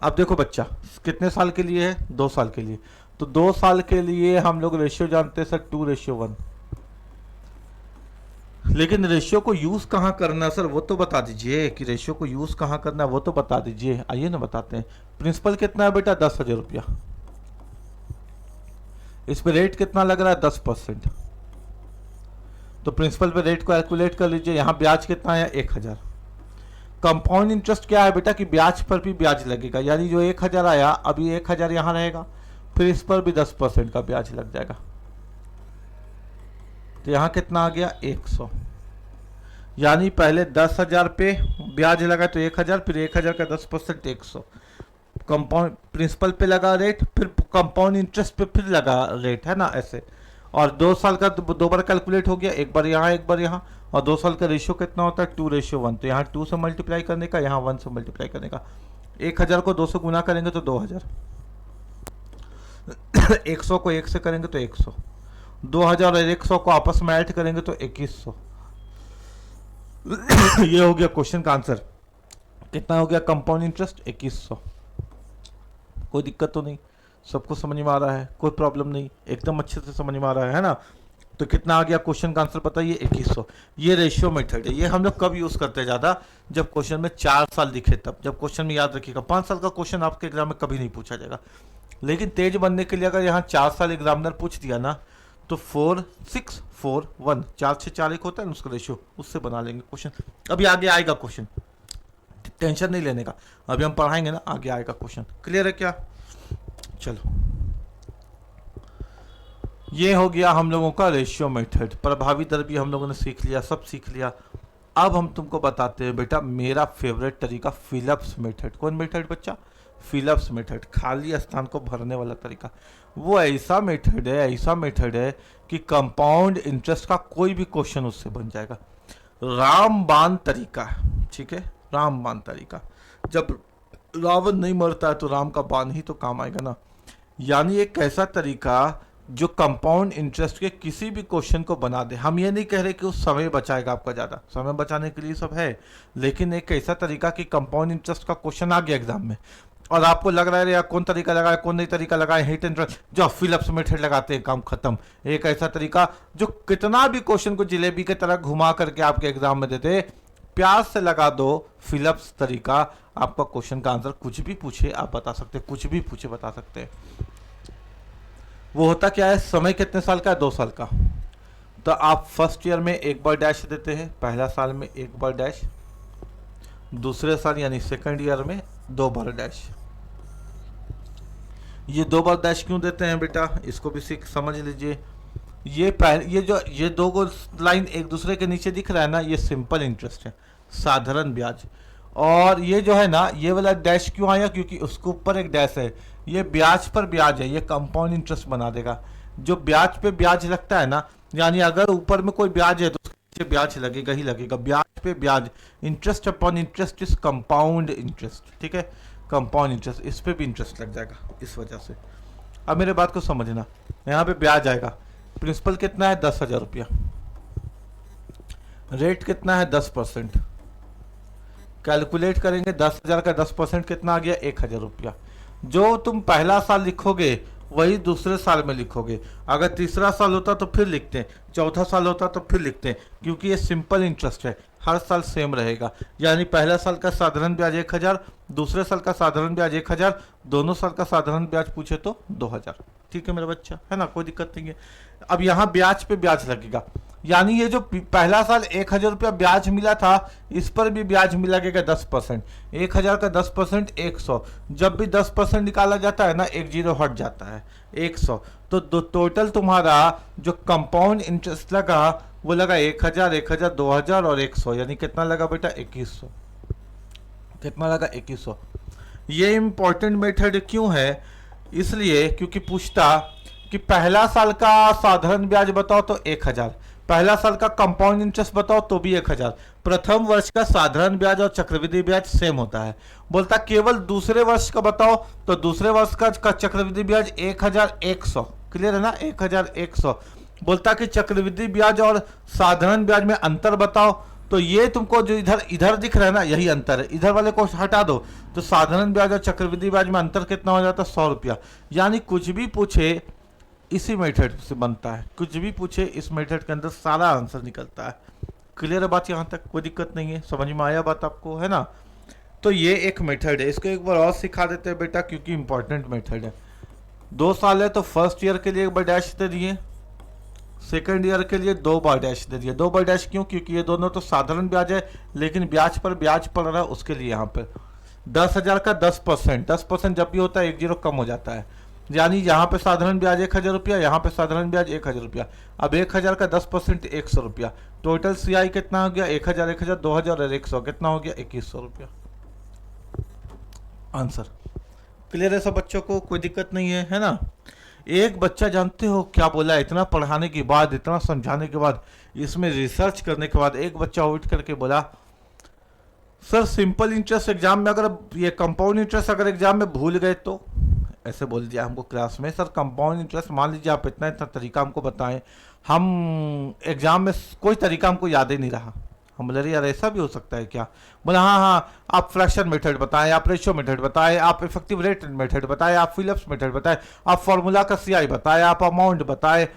[SPEAKER 1] अब देखो बच्चा कितने साल के लिए है, 2 साल के लिए, तो 2 साल के लिए हम लोग रेशियो जानते हैं सर 2:1, लेकिन रेशियो को यूज कहाँ करना सर वो तो बता दीजिए, कि रेशियो को यूज कहाँ करना वो तो बता दीजिए। आइए ना बताते हैं। प्रिंसिपल कितना है बेटा 10,000 रुपया, इस पे रेट कितना लग रहा है 10%, तो प्रिंसिपल पे रेट को कैलकुलेट कर लीजिए। यहाँ ब्याज कितना है 1,000। कंपाउंड इंटरेस्ट क्या है बेटा कि ब्याज पर भी ब्याज लगेगा, यानी जो 1,000 आया अभी 1,000 यहाँ रहेगा, फिर इस पर भी 10% का ब्याज लग जाएगा, तो यहाँ कितना आ गया 100। यानी पहले 10,000 पे ब्याज लगा तो 1,000, फिर 1,000 का 10% 100। कंपाउंड प्रिंसिपल पे लगा रेट, फिर कंपाउंड इंटरेस्ट पे फिर लगा रेट, है ना, ऐसे। और 2 साल का 2 बार कैलकुलेट हो गया, एक बार यहाँ एक बार यहाँ। और 2 साल का रेशियो कितना होता है 2:1, तो यहाँ 2 से मल्टीप्लाई करने का, यहाँ 1 से मल्टीप्लाई करने का। 1,000 को 2 से गुना करेंगे तो 2,000, 100 को 1 से करेंगे तो 100, 2,000 और 100 को आपस में ऐड करेंगे तो 2,100। ये हो गया क्वेश्चन का आंसर। कितना हो गया कंपाउंड इंटरेस्ट 2,100। कोई दिक्कत तो नहीं, सबको समझ में आ रहा है, कोई प्रॉब्लम नहीं, एकदम अच्छे से समझ में आ रहा है ना। तो कितना आ गया क्वेश्चन का आंसर बताइए 2,100। ये रेशियो मेथड है, ये हम लोग कब यूज करते हैं ज़्यादा, जब क्वेश्चन में 4 साल दिखे तब। जब क्वेश्चन में याद रखिएगा 5 साल का क्वेश्चन आपके एग्जाम में कभी नहीं पूछा जाएगा, लेकिन तेज बनने के लिए अगर यहाँ 4 साल एग्जामिनर पूछ दिया ना तो 4 6 4 1, 4 से 4 1 होता है ना उसका रेशियो, उससे बना लेंगे क्वेश्चन। अभी आगे आएगा क्वेश्चन, टेंशन नहीं लेने का, अभी हम पढ़ाएंगे ना, आगे आएगा क्वेश्चन। क्लियर है क्या? चलो ये हो गया हम लोगों का रेशियो मेथड। प्रभावी दर भी हम लोगों ने सीख लिया, सब सीख लिया। अब हम तुमको बताते हैं बेटा मेरा फेवरेट तरीका फिलिप्स मेथड। कौन मेथड बच्चा? फिलिप्स मेथड, खाली स्थान को भरने वाला तरीका। वो ऐसा मेथड है कि कंपाउंड इंटरेस्ट का कोई भी क्वेश्चन उससे बन जाएगा। रामबाण तरीका है, ठीक है, रामबाण तरीका। जब रावण नहीं मरता है तो राम का बाण ही तो काम आएगा ना। यानी एक ऐसा तरीका जो कंपाउंड इंटरेस्ट के किसी भी क्वेश्चन को बना दे। हम ये नहीं कह रहे कि उस समय बचाएगा आपका, ज़्यादा समय बचाने के लिए सब है, लेकिन एक ऐसा तरीका कि कंपाउंड इंटरेस्ट का क्वेश्चन आ गया एग्जाम में और आपको लग रहा है यार कौन तरीका लगाए, कौन नहीं तरीका लगाए, हिट एंड रन, जो फिलअप्स मेथड लगाते हैं, काम खत्म। एक ऐसा तरीका जो कितना भी क्वेश्चन को जिलेबी की तरह घुमा करके आपके एग्जाम में देते, प्यार से लगा दो फिलअप्स तरीका, आपका क्वेश्चन का आंसर कुछ भी पूछे आप बता सकते हैं, कुछ भी पूछे बता सकते हैं। वो होता क्या है, समय कितने साल का है, 2 साल का। तो आप फर्स्ट ईयर में एक बार डैश देते हैं, पहला साल में एक बार डैश, दूसरे साल यानी सेकंड ईयर में 2 बार डैश। ये 2 बार डैश क्यों देते हैं बेटा, इसको भी समझ लीजिए। ये दो लाइन एक दूसरे के नीचे दिख रहा है ना, ये सिंपल इंटरेस्ट है, साधारण ब्याज। और ये जो है ना, ये वाला डैश क्यों आया, क्योंकि उसके ऊपर एक डैश है, ये ब्याज पर ब्याज है, ये कंपाउंड इंटरेस्ट बना देगा। जो ब्याज पे ब्याज लगता है ना, यानी अगर ऊपर में कोई ब्याज है तो उसके नीचे ब्याज लगेगा ही लगेगा, ब्याज पे ब्याज, interest upon interest is compound interest, ठीक है, कंपाउंड इंटरेस्ट, इस पे भी इंटरेस्ट लग जाएगा इस वजह से। अब मेरे बात को समझना, यहाँ पे ब्याज आएगा, प्रिंसिपल कितना है 10,000 रुपया, रेट कितना है 10%, कैलकुलेट करेंगे 10,000 का 10% कितना आ गया 1,000 रुपया। जो तुम पहला साल लिखोगे वही दूसरे साल में लिखोगे, अगर तीसरा साल होता तो फिर लिखते हैं, चौथा साल होता तो फिर लिखते हैं, क्योंकि ये सिंपल इंटरेस्ट है, हर साल सेम रहेगा। यानी पहला साल का साधारण ब्याज 1,000, दूसरे साल का साधारण ब्याज 1,000, दोनों साल का साधारण ब्याज पूछे तो 2,000। ठीक है मेरा बच्चा, है ना, कोई दिक्कत नहीं है। अब यहाँ ब्याज पे ब्याज लगेगा, यानी ये जो पहला साल 1,000 रुपया ब्याज मिला था, इस पर भी ब्याज मिलेगा 10%, 1,000 का 10% 100, जब भी 10% निकाला जाता है ना, एक जीरो हट जाता है 100, तो टोटल तुम्हारा जो कंपाउंड इंटरेस्ट लगा वो लगा 1,000, 1,000, 2,000 और 100, यानी कितना लगा बेटा 2,100, कितना लगा 2,100। ये इंपॉर्टेंट मेथड क्यों है, इसलिए क्योंकि पूछता कि पहला साल का साधारण ब्याज बताओ तो 1,000, पहला साल का कंपाउंड इंटरेस्ट बताओ तो भी 1,000, प्रथम वर्ष का साधारण ब्याज और चक्रवृद्धि ब्याज सेम होता है। बोलता केवल दूसरे वर्ष का बताओ तो दूसरे वर्ष का चक्रवृद्धि ब्याज 1,100, क्लियर है ना, 1,100। बोलता कि चक्रवृद्धि ब्याज और साधारण ब्याज में अंतर बताओ, तो ये तुमको जो इधर दिख रहा है ना, यही अंतर है, इधर वाले को हटा दो तो साधारण ब्याज और चक्रवृद्धि ब्याज में अंतर कितना हो जाता है 100 रुपया। यानी कुछ भी पूछे इसी मेथड से बनता है, कुछ भी पूछे इस मेथड के अंदर सारा आंसर निकलता है। क्लियर है बात, यहाँ तक कोई दिक्कत नहीं है, समझ में आया बात आपको, है ना। तो ये एक मेथड है, इसको एक बार और सिखा देते हैं बेटा, क्योंकि इंपॉर्टेंट मेथड है। 2 साल है तो फर्स्ट ईयर के लिए एक बार डैश दे दिए, सेकंड ईयर के लिए 2 बार डैश दे दिए। 2 बार डैश क्यों, क्योंकि ये दोनों तो साधारण ब्याज है, लेकिन ब्याज पर ब्याज पड़ रहा है, उसके लिए यहाँ पर 10,000 का 10%, 10% जब भी होता है एक जीरो कम हो जाता है, यानी यहाँ पे साधारण ब्याज 1,000 रुपया, यहाँ पे साधारण ब्याज 1,000 रुपया। अब 1,000 का 10% 100 रुपया, टोटल सीआई कितना हो गया 1,000, 1,000, 2,000 और 100, कितना हो गया 2,100 रुपया आंसर। क्लियर है सब बच्चों को, कोई दिक्कत नहीं है, है ना। एक बच्चा जानते हो क्या बोला, इतना पढ़ाने के बाद, इतना समझाने के बाद, इसमें रिसर्च करने के बाद एक बच्चा उठ करके बोला सर सिंपल इंटरेस्ट एग्जाम में अगर ये कंपाउंड इंटरेस्ट अगर एग्जाम में भूल गए तो, ऐसे बोल दिया हमको क्लास में, सर कंपाउंड इंटरेस्ट मान लीजिए आप इतना इतना तरीका हमको बताएं, हम एग्जाम में कोई तरीका हमको याद ही नहीं रहा। हम बोले यार ऐसा भी हो सकता है क्या, बोला हाँ, आप फ्रैक्शन मेथड बताएं, आप रेशियो मेथड बताएं, आप इफेक्टिव रेट मेथड बताएं, आप फिलिप्स मेथड बताएं, आप फॉर्मूला का सीआई बताएं, आप अमाउंट बताएं,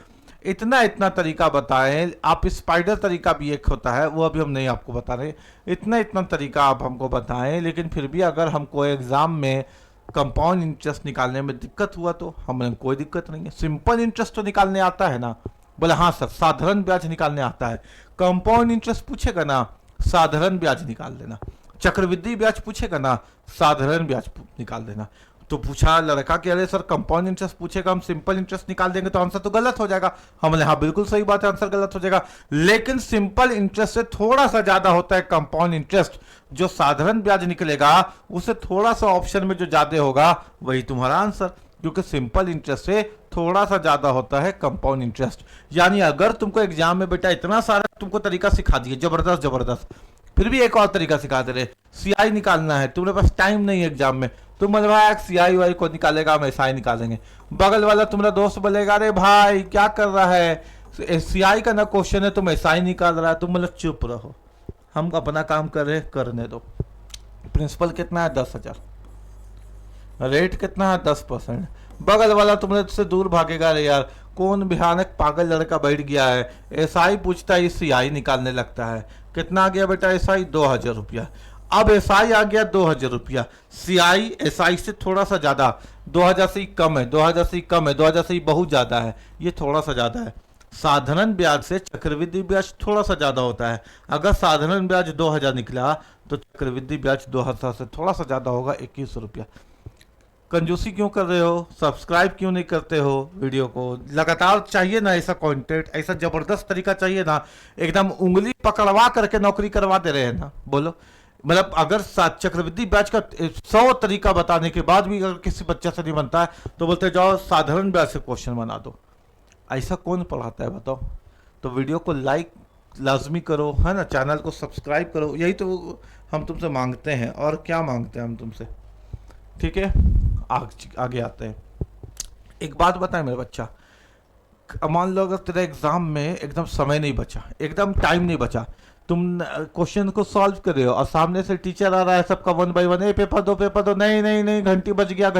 [SPEAKER 1] इतना इतना तरीका बताएं, आप स्पाइडर तरीका भी एक होता है वो अभी हम नहीं आपको बता रहे, इतना इतना तरीका आप हमको बताएं। लेकिन फिर भी अगर हमको एग्जाम में कंपाउंड इंटरेस्ट निकालने में दिक्कत हुआ तो हमने कोई दिक्कत नहीं है, सिंपल इंटरेस्ट तो निकालने आता है ना। बोले हाँ सर साधारण ब्याज निकालने आता है, कंपाउंड इंटरेस्ट पूछेगा ना साधारण ब्याज निकाल देना, चक्रवृद्धि ब्याज पूछेगा ना साधारण ब्याज निकाल देना। तो पूछा लड़का कि अरे सर कंपाउंड इंटरेस्ट पूछेगा हम सिंपल इंटरेस्ट निकाल देंगे तो आंसर तो गलत हो जाएगा। हमने हाँ बिल्कुल सही बात है, आंसर गलत हो जाएगा, लेकिन सिंपल इंटरेस्ट से थोड़ा सा ज्यादा होता है कंपाउंड इंटरेस्ट, जो साधारण ब्याज निकलेगा उससे थोड़ा सा ऑप्शन में जो ज्यादा होगा वही तुम्हारा आंसर, क्योंकि सिंपल इंटरेस्ट से थोड़ा सा ज्यादा होता है कंपाउंड इंटरेस्ट। यानी अगर तुमको एग्जाम में बेटा इतना सारा तुमको तरीका सिखा दिए जबरदस्त जबरदस्त, फिर भी एक और तरीका सिखा दे रहे, सीआई निकालना है, तुम्हारे पास टाइम नहीं है एग्जाम में, तुम मतलब भाई सीआई वाई को निकालेगा, हम एसआई निकालेंगे। बगल वाला तुम्हारा दोस्त बोलेगा अरे भाई क्या कर रहा है, सीआई का ना क्वेश्चन है, तुम एसआई निकाल रहा है, तुम मतलब चुप रहो, हम अपना काम कर रहे, करने दो। प्रिंसिपल कितना है 10,000, रेट कितना है 10%। बगल वाला तुमने से दूर भागेगा, अरे यार कौन भयानक पागल लड़का बैठ गया है, एसआई पूछता है सीआई निकालने लगता है। कितना आ गया बेटा एसआई 2,000 रुपया। अब एसआई आ गया 2,000 रुपया, सीआई एसआई से थोड़ा सा ज्यादा, 2,000 से ही कम है, 2,000 से ही कम है, 2,000 से ही बहुत ज्यादा है, ये थोड़ा सा ज्यादा है। साधारण ब्याज से चक्रवृद्धि ब्याज थोड़ा सा ज्यादा होता है। अगर साधारण ब्याज 2,000 निकला तो चक्रवृद्धि ब्याज 2,000 से थोड़ा सा ज्यादा होगा, 2100 रुपया। कंजूसी क्यों कर रहे हो, सब्सक्राइब क्यों नहीं करते हो वीडियो को? लगातार चाहिए ना ऐसा कंटेंट, ऐसा जबरदस्त तरीका चाहिए ना, एकदम उंगली पकड़वा करके नौकरी करवा दे रहे हैं ना। बोलो मतलब अगर चक्रवृद्धि ब्याज का 100 तरीका बताने के बाद भी अगर किसी बच्चे से नहीं बनता है तो बोलते जाओ साधारण ब्याज से क्वेश्चन बना दो। ऐसा कौन पढ़ाता है बताओ? तो वीडियो को लाइक लाजमी करो, है ना, चैनल को सब्सक्राइब करो, यही तो हम तुमसे मांगते हैं, और क्या मांगते हैं हम तुमसे। ठीक है, आगे आते हैं। एक बात बताए मेरे बच्चा, मान लो अगर तेरा एग्जाम में एकदम समय नहीं बचा, एकदम टाइम नहीं बचा, तुम क्वेश्चन को सॉल्व कर रहे हो और सामने से टीचर आ रहा है सबका 1 बाय 1, पेपर दो पेपर दो, नहीं नहीं नहीं घंटी बज गया,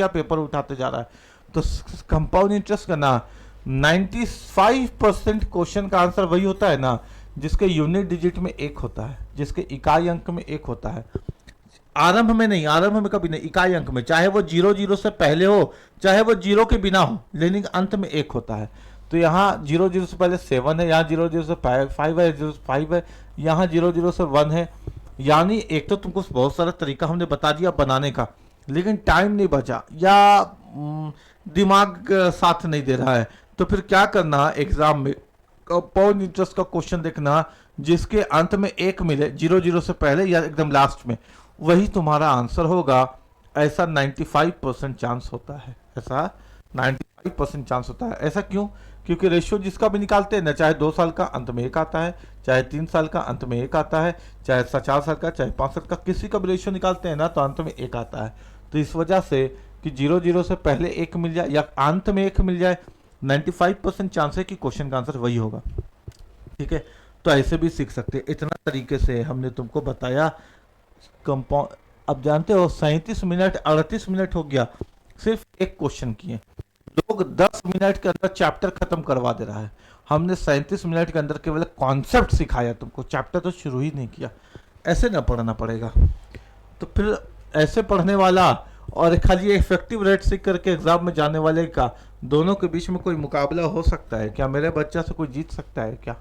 [SPEAKER 1] पेपर उठाते जा रहा है। तो कंपाउंड इंटरेस्ट का ना 95% क्वेश्चन का आंसर वही होता है ना जिसके यूनिट डिजिट में 1 होता है, जिसके इकाई अंक में 1 होता है। आरंभ में नहीं, आरंभ में कभी नहीं, इकाई अंक में, चाहे वो 0 से पहले हो चाहे वो 0 के बिना हो, लेकिन अंत में 1 होता है। तो यहाँ 0 से पहले 7 है, यहाँ 0 से 5 है, 5 है, यहाँ 0 से 1 है। यानी एक तो तुमको बहुत सारा तरीका हमने बता दिया बनाने का, लेकिन टाइम नहीं बचा या दिमाग साथ नहीं दे रहा है, तो फिर क्या करना एग्जाम में? कंपाउंड इंटरेस्ट का क्वेश्चन देखना जिसके अंत में 1 मिले, 0 से पहले या एकदम लास्ट में, वही तुम्हारा आंसर होगा। ऐसा 95% चांस होता है, ऐसा 95% चांस होता है। ऐसा क्यों? क्योंकि रेशियो जिसका भी निकालते हैं ना, चाहे 2 साल का अंत में 1 आता है, चाहे 3 साल का अंत में 1 आता है, चाहे 4 साल का, चाहे 5 साल का, किसी का भी रेशियो निकालते हैं ना तो अंत में 1 आता है। तो इस वजह से कि 0 से पहले 1 मिल जाए या अंत में 1 मिल जाए, 95% चांस है कि क्वेश्चन का आंसर वही होगा। ठीक है, तो ऐसे भी सीख सकते हैं। इतना तरीके से हमने तुमको बताया कंपाउंड। अब जानते हो 37 मिनट 38 मिनट हो गया सिर्फ एक क्वेश्चन किए। लोग 10 मिनट के अंदर चैप्टर खत्म करवा दे रहा है, हमने 37 मिनट के अंदर केवल कॉन्सेप्ट सिखाया तुमको, चैप्टर तो शुरू ही नहीं किया। ऐसे ना पढ़ना पड़ेगा। तो फिर ऐसे पढ़ने वाला और खाली इफेक्टिव रेट सीख करके एग्जाम में जाने वाले का, दोनों के बीच में कोई मुकाबला हो सकता है क्या? मेरे बच्चा से कोई जीत सकता है क्या?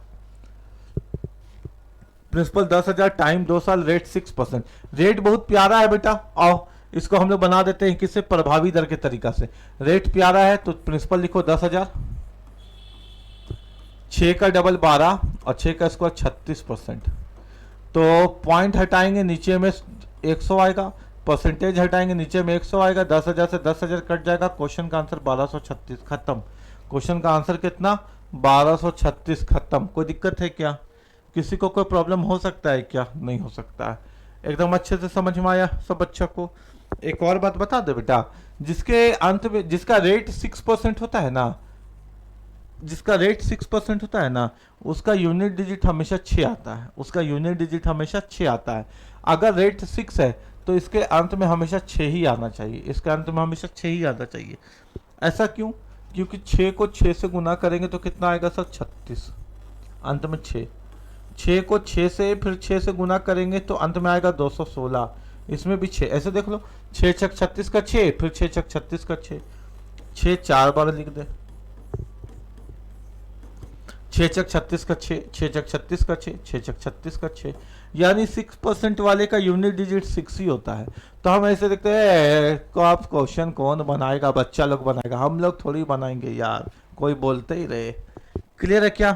[SPEAKER 1] प्रिंसिपल 10,000, टाइम 2 साल, रेट 6%। रेट बहुत प्यारा है बेटा, आओ इसको हम लोग बना देते हैं किससे? प्रभावी दर के तरीका से। रेट प्यारा है तो प्रिंसिपल लिखो 10,000, 6 का डबल 12 और 6 का स्क्वायर 36%। तो पॉइंट हटाएंगे नीचे में 100 आएगा, परसेंटेज हटाएंगे नीचे में 100 आएगा, 10,000 से 10,000 कट जाएगा, क्वेश्चन का आंसर 1236 खत्म। क्वेश्चन का आंसर कितना? 1236 खत्म। कोई दिक्कत है क्या? किसी को कोई प्रॉब्लम हो सकता है क्या? नहीं हो सकता है। एकदम अच्छे से समझ में आया सब बच्चों को। एक और बात बता दे बेटा, जिसके अंत में जिसका रेट 6% होता है ना, जिसका रेट 6% होता है ना, उसका यूनिट डिजिट हमेशा 6 आता है, उसका यूनिट डिजिट हमेशा 6 आता है। अगर रेट 6 है तो इसके अंत में हमेशा 6 ही आना चाहिए, इसके अंत में हमेशा 6 ही आना चाहिए। ऐसा क्यों? क्योंकि 6 को 6 से गुना करेंगे तो कितना आएगा सर? 36। अंत में 6, 6 को 6 से फिर 6 से गुना करेंगे तो अंत में आएगा 216। इसमें भी 6, ऐसे देख लो, 6 छक 36 का 6, फिर 6 छक 36 का 6, 6 4 बार लिख दे, 6 छक 36 का 6, 6 छक 36 का 6, 6 छक 36 का 6, यानी 6% वाले का यूनिट डिजिट 6 ही होता है। तो हम ऐसे देखते हैं आप क्वेश्चन कौन बनाएगा? बच्चा लोग बनाएगा, हम लोग थोड़ी बनाएंगे यार, कोई बोलते ही रहे। क्लियर है क्या?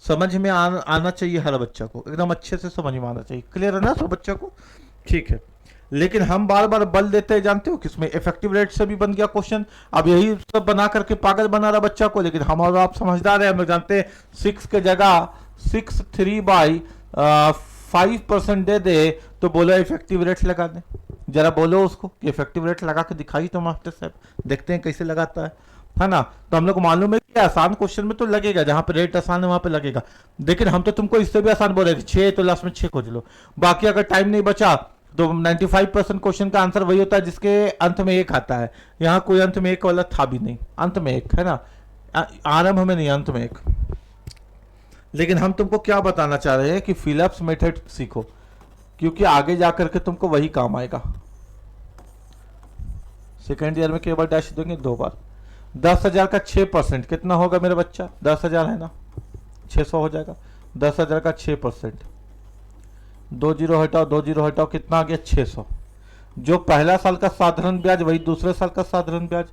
[SPEAKER 1] समझ में आना चाहिए हर बच्चा को, एकदम अच्छे से समझ में आना चाहिए। क्लियर है ना सब बच्चा को? ठीक है, लेकिन हम बार बार बल देते हैं, जानते हो किसमें, इफेक्टिव रेट से भी बन गया क्वेश्चन। अब यही सब बना करके पागल बना रहा बच्चा को, लेकिन हम और आप समझदार है, हम लोग जानते हैं 6 के जगह 6 3/5% दे दे तो बोलो इफेक्टिव रेट लगा दे। जरा बोलो उसको कि इफेक्टिव रेट लगा के दिखाई तो मास्टर साहब, देखते हैं कैसे लगाता है ना। तो हम लोग को मालूम है कि आसान क्वेश्चन में तो लगेगा, जहां पे रेट आसान है वहां पे लगेगा, लेकिन हम तो तुमको इससे भी आसान बोल रहे थे 6, तो लास्ट में 6 खोज लो। बाकी अगर टाइम नहीं बचा तो 95% क्वेश्चन का आंसर वही होता है जिसके अंत में 1 आता है। यहाँ कोई अंत में 1 वाला था भी नहीं, अंत में 1 है ना, आरंभ में नहीं, अंत में 1। लेकिन हम तुमको क्या बताना चाह रहे हैं कि फिलिप्स मेथड सीखो, क्योंकि आगे जाकर के तुमको वही काम आएगा। सेकेंड ईयर में केवल डैश देंगे 2 बार। 10,000 का 6% कितना होगा मेरा बच्चा, 10,000 है ना, 600 हो जाएगा। 10,000 का 6%, 2 जीरो हटाओ, 2 जीरो हटाओ, कितना आ गया 600। जो पहला साल का साधारण ब्याज वही दूसरे साल का साधारण ब्याज।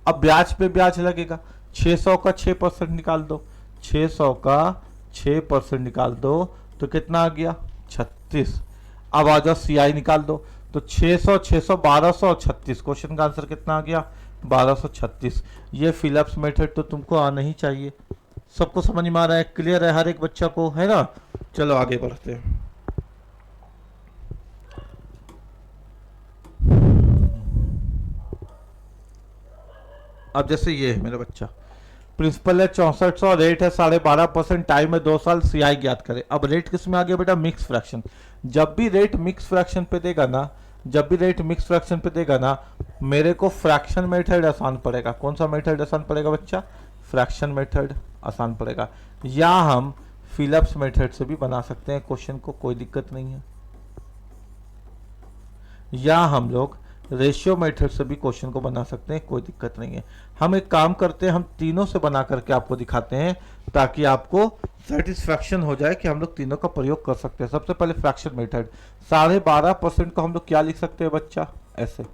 [SPEAKER 1] अब ब्याज पे ब्याज लगेगा, 600 का 6% निकाल दो, 600 का 6% निकाल दो तो कितना आ गया 36। अब आ जाओ CI निकाल दो, तो 600 600 1236, क्वेश्चन का आंसर कितना आ गया 1236। ये फिलिप्स मेथड तो तुमको आना ही चाहिए। सबको समझ में आ रहा है, क्लियर है हर एक बच्चा को, है ना। चलो आगे बढ़ते हैं। अब जैसे ये है मेरा बच्चा, प्रिंसिपल है 6400, रेट है 12.5%, टाइम है 2 साल, CI ज्ञात करे। अब रेट किस में आ गया बेटा, मिक्स फ्रैक्शन। जब भी रेट मिक्स फ्रैक्शन पे देगा ना, जब भी रेट मिक्स फ्रैक्शन पे देगा ना, मेरे को फ्रैक्शन मेथड आसान पड़ेगा। कौन सा मेथड आसान पड़ेगा बच्चा, फ्रैक्शन मेथड आसान पड़ेगा। या हम फिलिप्स मेथड से भी बना सकते हैं क्वेश्चन को, कोई दिक्कत नहीं है। या हम लोग रेशियो मेथड से भी क्वेश्चन को बना सकते हैं, कोई दिक्कत नहीं है। हम एक काम करते हैं, हम तीनों से बना करके आपको दिखाते हैं ताकि आपको सेटिस्फैक्शन हो जाए कि हम लोग तीनों का प्रयोग कर सकते हैं। सबसे पहले फ्रैक्शन मेथड, 12.5% को हम लोग क्या लिख सकते हैं बच्चा, ऐसे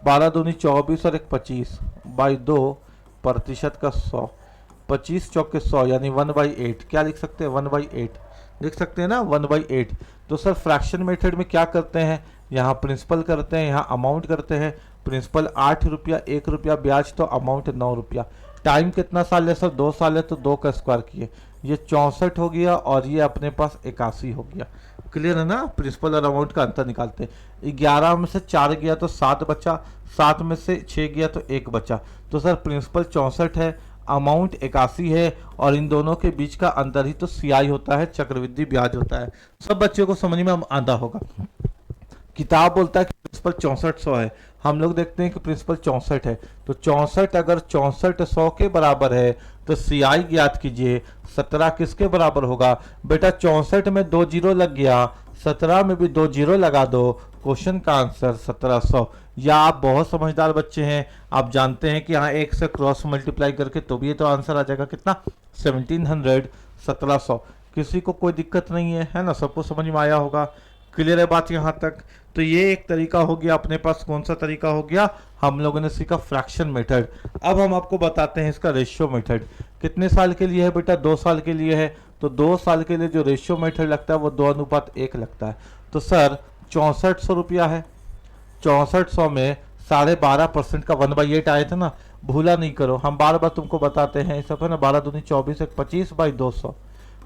[SPEAKER 1] 12 दूनी 24 और 1 25 बाई 2% का 100, 25 चौके 100 यानी 1/8। क्या लिख सकते हैं 1/8 लिख सकते हैं ना, 1/8। तो सर फ्रैक्शन मेथड में क्या करते हैं, यहाँ प्रिंसिपल करते हैं, यहाँ अमाउंट करते हैं। प्रिंसिपल 8 रुपया, 1 रुपया ब्याज, तो अमाउंट 9 रुपया। टाइम कितना साल है सर, 2 साल है, तो 2 का स्क्वायर किए, ये 64 हो गया और ये अपने पास 81 हो गया। क्लियर है ना, प्रिंसिपल और अमाउंट का अंतर निकालते हैं। 11 में से 4 गया तो 7 बचा, 7 में से 6 गया तो 1 बचा। तो सर प्रिंसिपल 64 है, अमाउंट 81 है, और इन दोनों के बीच का अंतर ही तो CI होता है, चक्रवृद्धि ब्याज होता है। सब बच्चों को समझ में आंदा होगा। किताब बोलता है कि प्रिंसिपल 6400 है, हम लोग देखते हैं कि प्रिंसिपल 64 है, तो 64 अगर 6400 के बराबर है तो CI ज्ञात कीजिए। 17 किसके बराबर होगा बेटा, 64 में 2 जीरो लग गया, 17 में भी 2 जीरो लगा दो, क्वेश्चन का आंसर 1700। या आप बहुत समझदार बच्चे हैं, आप जानते हैं कि यहाँ 1 से क्रॉस मल्टीप्लाई करके तो भी ये तो आंसर आ जाएगा कितना 1700, 1700। किसी को कोई दिक्कत नहीं है ना, सबको समझ में आया होगा, क्लियर है बात यहाँ तक। तो ये एक तरीका हो गया अपने पास। कौन सा तरीका हो गया, हम लोगों ने सीखा फ्रैक्शन मेथड। अब हम आपको बताते हैं इसका रेशियो मेथड। कितने साल के लिए है बेटा, 2 साल के लिए है। तो 2 साल के लिए जो रेशियो मेथड लगता है वो 2:1 लगता है। तो सर 6400 रुपया है, 6400 में 12.5% का 1/8 आए थे ना, भूला नहीं करो, हम बार बार तुमको बताते हैं सब है ना। 12 दूनी 24, 1 25 बाई 200,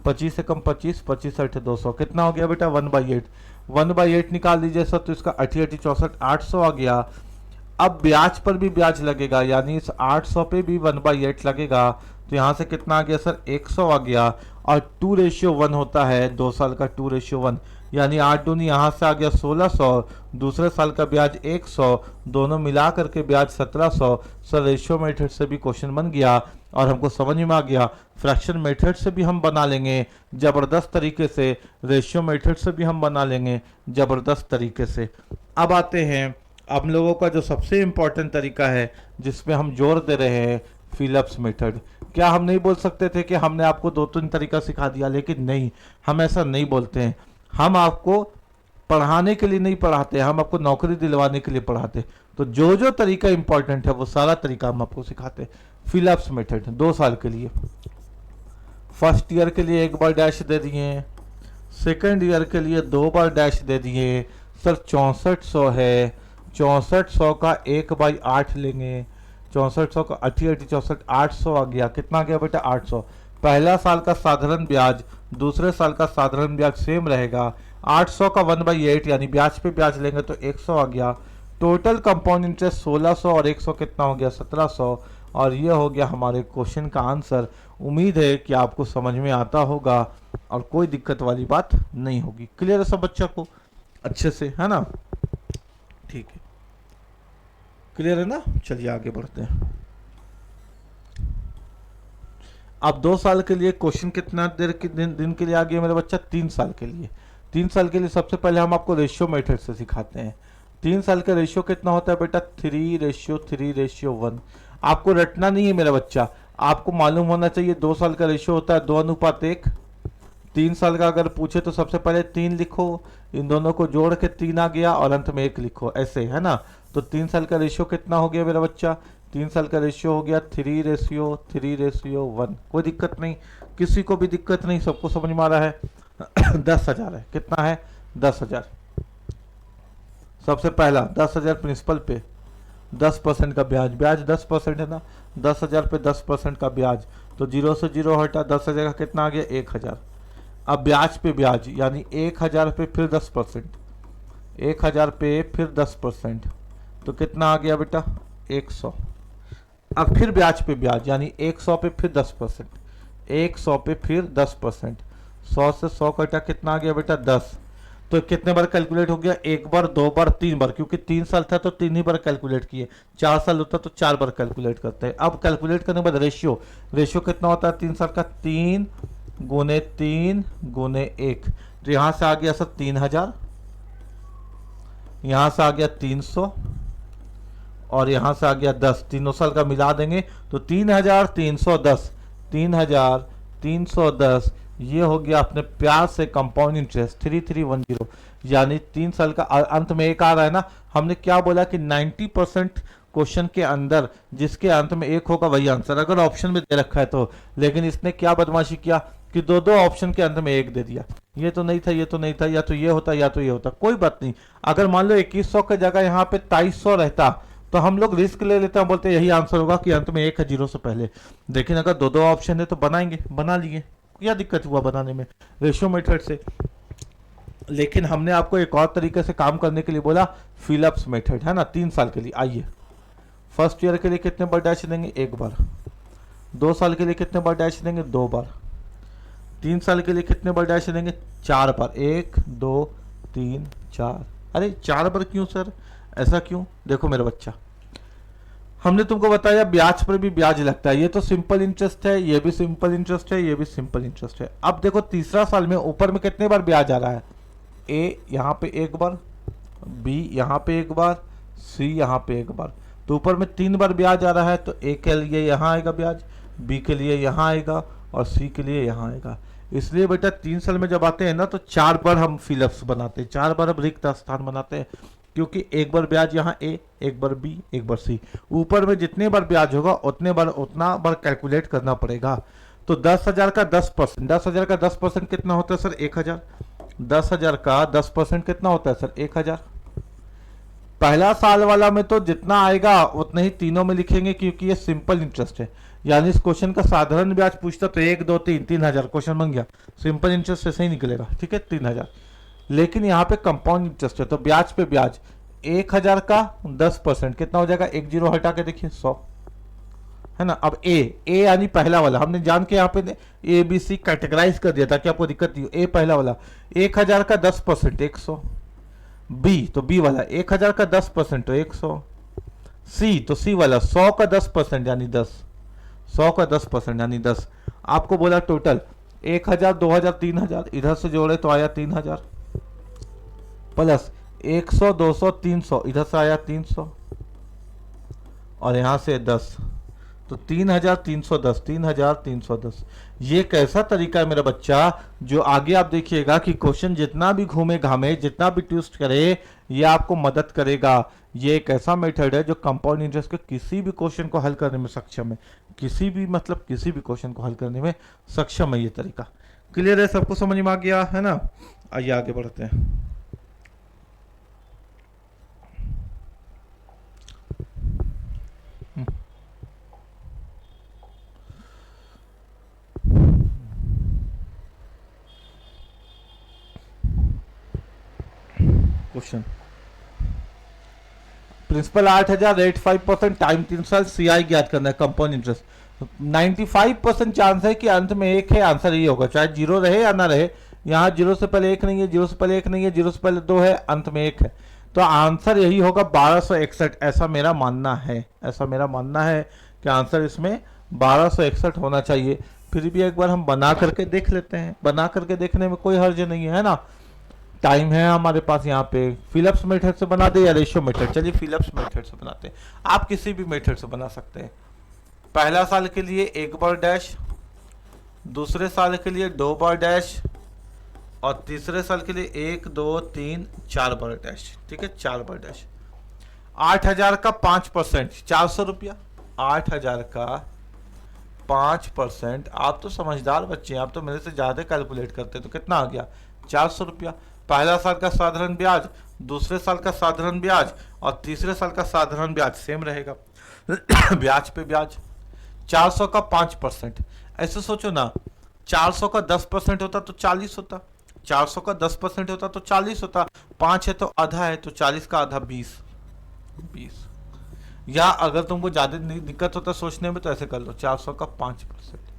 [SPEAKER 1] 25 से कम 25, 25 8 200, कितना हो गया बेटा 1/8। 1/8 निकाल दीजिए सर, तो इसका 88 64 800 आ गया। अब ब्याज पर भी ब्याज लगेगा, यानी इस 800 पे भी 1/8 लगेगा, तो यहाँ से कितना आ गया सर 100 आ गया। और 2:1 होता है 2 साल का, 2:1 यानी 8 दूनी यहाँ से आ गया 1600, दूसरे साल का ब्याज 100, दोनों मिला करके ब्याज 1700। सर रेशियो मेथड से भी क्वेश्चन बन गया और हमको समझ में आ गया। फ्रैक्शन मेथड से भी हम बना लेंगे ज़बरदस्त तरीके से, रेशियो मेथड से भी हम बना लेंगे ज़बरदस्त तरीके से। अब आते हैं हम लोगों का जो सबसे इम्पोर्टेंट तरीका है जिसमें हम जोर दे रहे हैं, फिलिप्स मेथड। क्या हम नहीं बोल सकते थे कि हमने आपको 2-3 तरीका सिखा दिया, लेकिन नहीं, हम ऐसा नहीं बोलते हैं। हम आपको पढ़ाने के लिए नहीं पढ़ाते, हम आपको नौकरी दिलवाने के लिए पढ़ाते। तो जो जो तरीका इंपॉर्टेंट है वो सारा तरीका हम आपको सिखाते। फिलिप्स मेथड 2 साल के लिए, फर्स्ट ईयर के लिए 1 बार डैश दे दिए, सेकेंड ईयर के लिए 2 बार डैश दे दिए, सर 6400 है, 6400 का 1/8 लेंगे, 6400 का 64 800 आ गया, कितना आ गया बेटा 800। पहला साल का साधारण ब्याज दूसरे साल का साधारण ब्याज सेम रहेगा, 800 का 1/8 यानी ब्याज पे ब्याज लेंगे तो 100 आ गया। टोटल कंपाउंड इंटरेस्ट 1600 और 100 कितना हो गया 1700, और ये हो गया हमारे क्वेश्चन का आंसर। उम्मीद है कि आपको समझ में आता होगा और कोई दिक्कत वाली बात नहीं होगी। क्लियर है सब बच्चा को अच्छे से, है ना? ठीक है, क्लियर है ना? चलिए आगे बढ़ते हैं। अब 2 साल के लिए क्वेश्चन कितना देर के दिन के लिए आ गया मेरा बच्चा? 3 साल के लिए। 3 साल के लिए सबसे पहले हम आपको रेशियो मेथड से सिखाते हैं। 3 साल का रेशियो कितना होता है बेटा? 3:3:1। आपको रटना नहीं है मेरा बच्चा, आपको मालूम होना चाहिए 2 साल का रेशियो होता है 2:1। 3 साल का अगर पूछे तो सबसे पहले 3 लिखो, इन दोनों को जोड़ के 3 आ गया और अंत में 1 लिखो, ऐसे, है ना? तो 3 साल का रेशियो कितना हो गया मेरा बच्चा? 3 साल का रेशियो हो गया 3:3:1। कोई दिक्कत नहीं, किसी को भी दिक्कत नहीं, सबको समझ में आ रहा है। 10,000 है, कितना है? 10,000। सबसे पहला 10,000 प्रिंसिपल पे 10% का ब्याज, ब्याज 10% है ना, 10,000 पे 10% का ब्याज, तो 0 से 0 हटा, 10,000 का कितना आ गया? 1,000। अब ब्याज पे ब्याज यानी 1,000 पे फिर 10%, 1,000 पे फिर 10%, तो कितना आ गया बेटा? 100। अब फिर ब्याज पे ब्याज यानी 100 पे फिर 10%, 100 पे फिर 10%, 100 से 100 कटा, कितना आ गया बेटा? 10। तो कितने बार कैलकुलेट हो गया? 1 बार, 2 बार, 3 बार, क्योंकि 3 साल था तो 3 ही बार कैलकुलेट किए। 4 साल होता तो 4 बार कैलकुलेट करते हैं। अब कैलकुलेट करने के बाद रेशियो, रेशियो कितना होता है 3 साल का? 3 गुने 3 गुने 1। तो यहां से आ गया सर 3,000, यहां से आ गया 300 और यहां से आ गया 10। तीनों साल का मिला देंगे तो 3,310, 3,310 ये हो गया अपने प्यार से कंपाउंड इंटरेस्ट 3,310। यानी 3 साल का अंत में एक आ रहा है ना, हमने क्या बोला कि 90% क्वेश्चन के अंदर जिसके अंत में एक होगा वही आंसर, अगर ऑप्शन में दे रखा है तो। लेकिन इसने क्या बदमाशी किया कि दो दो ऑप्शन के अंत में एक दे दिया, ये तो नहीं था, ये तो नहीं था, या तो ये होता या तो ये होता। कोई बात नहीं, अगर मान लो 2100 की जगह यहाँ पे 2300 रहता तो हम लोग रिस्क ले लेते हैं, बोलते यही आंसर होगा कि अंत में एक है 0 से पहले। लेकिन अगर दो दो ऑप्शन है तो बनाएंगे, बना लिए, क्या दिक्कत हुआ बनाने में रेशियो मेथड से। लेकिन हमने आपको एक और तरीके से काम करने के लिए बोला, फिलअप्स मेथड, है ना? 3 साल के लिए। आइए, फर्स्ट ईयर के लिए कितने बार डैश देंगे? 1 बार। 2 साल के लिए कितने बार डैश देंगे? 2 बार। 3 साल के लिए कितने बार डैश देंगे? 4 बार। 1 2 3 4। अरे 4 बार क्यों सर, ऐसा क्यों? देखो मेरा बच्चा, हमने तुमको बताया ब्याज पर भी ब्याज लगता है, ये तो सिंपल इंटरेस्ट है, ये भी सिंपल इंटरेस्ट है, ये भी सिंपल इंटरेस्ट है। अब देखो तीसरा साल में ऊपर में कितने बार ब्याज आ रहा है? ए यहाँ पे 1 बार, बी यहाँ पे 1 बार, सी यहाँ पे 1 बार, तो ऊपर में 3 बार ब्याज आ रहा है। तो ए के लिए यहाँ आएगा ब्याज, बी के लिए यहाँ आएगा और सी के लिए यहाँ आएगा। इसलिए बेटा 3 साल में जब आते हैं ना तो 4 बार हम फिलअप्स बनाते हैं, 4 बार हम रिक्त स्थान बनाते हैं, क्योंकि 1 बार ब्याज यहाँ ए, 1 बार बी, 1 बार सी। ऊपर में जितने बार ब्याज होगा उतना बार कैलकुलेट करना पड़ेगा। तो 10,000 का 10%, 10,000 का 10% कितना होता है सर? 1,000। 10,000 का 10% कितना होता है सर? 1,000। पहला साल वाला में तो जितना आएगा उतना ही तीनों में लिखेंगे, क्योंकि ये सिंपल इंटरेस्ट है। यानी इस क्वेश्चन का साधारण ब्याज पूछता तो 1 2 3 3,000 क्वेश्चन बन गया, सिंपल इंटरेस्ट ऐसे ही निकलेगा, ठीक है 3,000। लेकिन यहाँ पे कंपाउंड इंटरेस्ट है तो ब्याज पे ब्याज 1,000 का 10% कितना हो जाएगा? 1 0 हटा के देखिए 100, है ना? अब ए यानी पहला वाला, हमने जान के यहाँ पे ए बी सी कैटेगराइज कर दिया ताकि आपको दिक्कत नहीं हो। ए पहला वाला 1,000 का 10% 100, बी तो बी वाला 1,000 का 10% तो 100, सी तो सी वाला 100 का 10% यानी 10, 100 का 10% यानी 10। आपको बोला टोटल 1,000 2,000 3,000, इधर से जोड़े तो आया 3,000, प्लस 100 200 300, इधर से आया 300 और यहां से 10, तो 3,310, 3,310। ये कैसा तरीका है मेरा बच्चा, जो आगे आप देखिएगा कि क्वेश्चन जितना भी घूमे घामे, जितना भी ट्विस्ट करे, ये आपको मदद करेगा। ये एक ऐसा मेथड है जो कंपाउंड इंटरेस्ट के किसी भी क्वेश्चन को हल करने में सक्षम है, किसी भी क्वेश्चन को हल करने में सक्षम है ये तरीका। क्लियर है? सबको समझ में आ गया है ना? आइए आगे बढ़ते हैं। क्वेश्चन। प्रिंसिपल 8,000, रेट 5%, टाइम 3 साल, सीआई ज्ञात करना है, कंपाउंड इंटरेस्ट। 95% चांस है कि अंत में एक है, आंसर ये होगा, चाहे जीरो रहे या ना रहे। यहाँ जीरो से पहले एक नहीं है, जीरो से पहले एक नहीं है, जीरो से पहले दो है, अंत में एक है, तो आंसर यही होगा 1261। ऐसा मेरा मानना है, ऐसा मेरा मानना है कि आंसर इसमें 1261 होना चाहिए। फिर भी एक बार हम बना करके देख लेते हैं, बना करके देखने में कोई हर्ज नहीं है ना। टाइम है हमारे पास यहाँ पे, फिलिप्स मेथड से बना दे या रेशियो मेथड। चलिए फिलिप्स मेथड से बनाते हैं, आप किसी भी मेथड से बना सकते हैं। पहला साल के लिए एक बार डैश, दूसरे साल के लिए 2 बार डैश, और तीसरे साल के लिए 1 2 3 4 बार डैश। ठीक है, 4 बार डैश। 8,000 का 5%, 400 रुपया। 8,000 का 5%, आप तो समझदार बच्चे हैं, आप तो मेरे से ज्यादा कैलकुलेट करते हैं, तो कितना आ गया, 400 रुपया। पहला साल का साधारण ब्याज, दूसरे साल का साधारण ब्याज, और तीसरे साल का साधारण ब्याज सेम रहेगा। ब्याज पे ब्याज। 400 का 5%, ऐसे सोचो ना, 400 का 10% होता तो 40 होता, 400 का 10% होता तो 40 होता, 5 है तो आधा है, तो 40 का आधा 20। या अगर तुमको ज्यादा दिक्कत होता सोचने में तो ऐसे कर लो, 400 का 5%,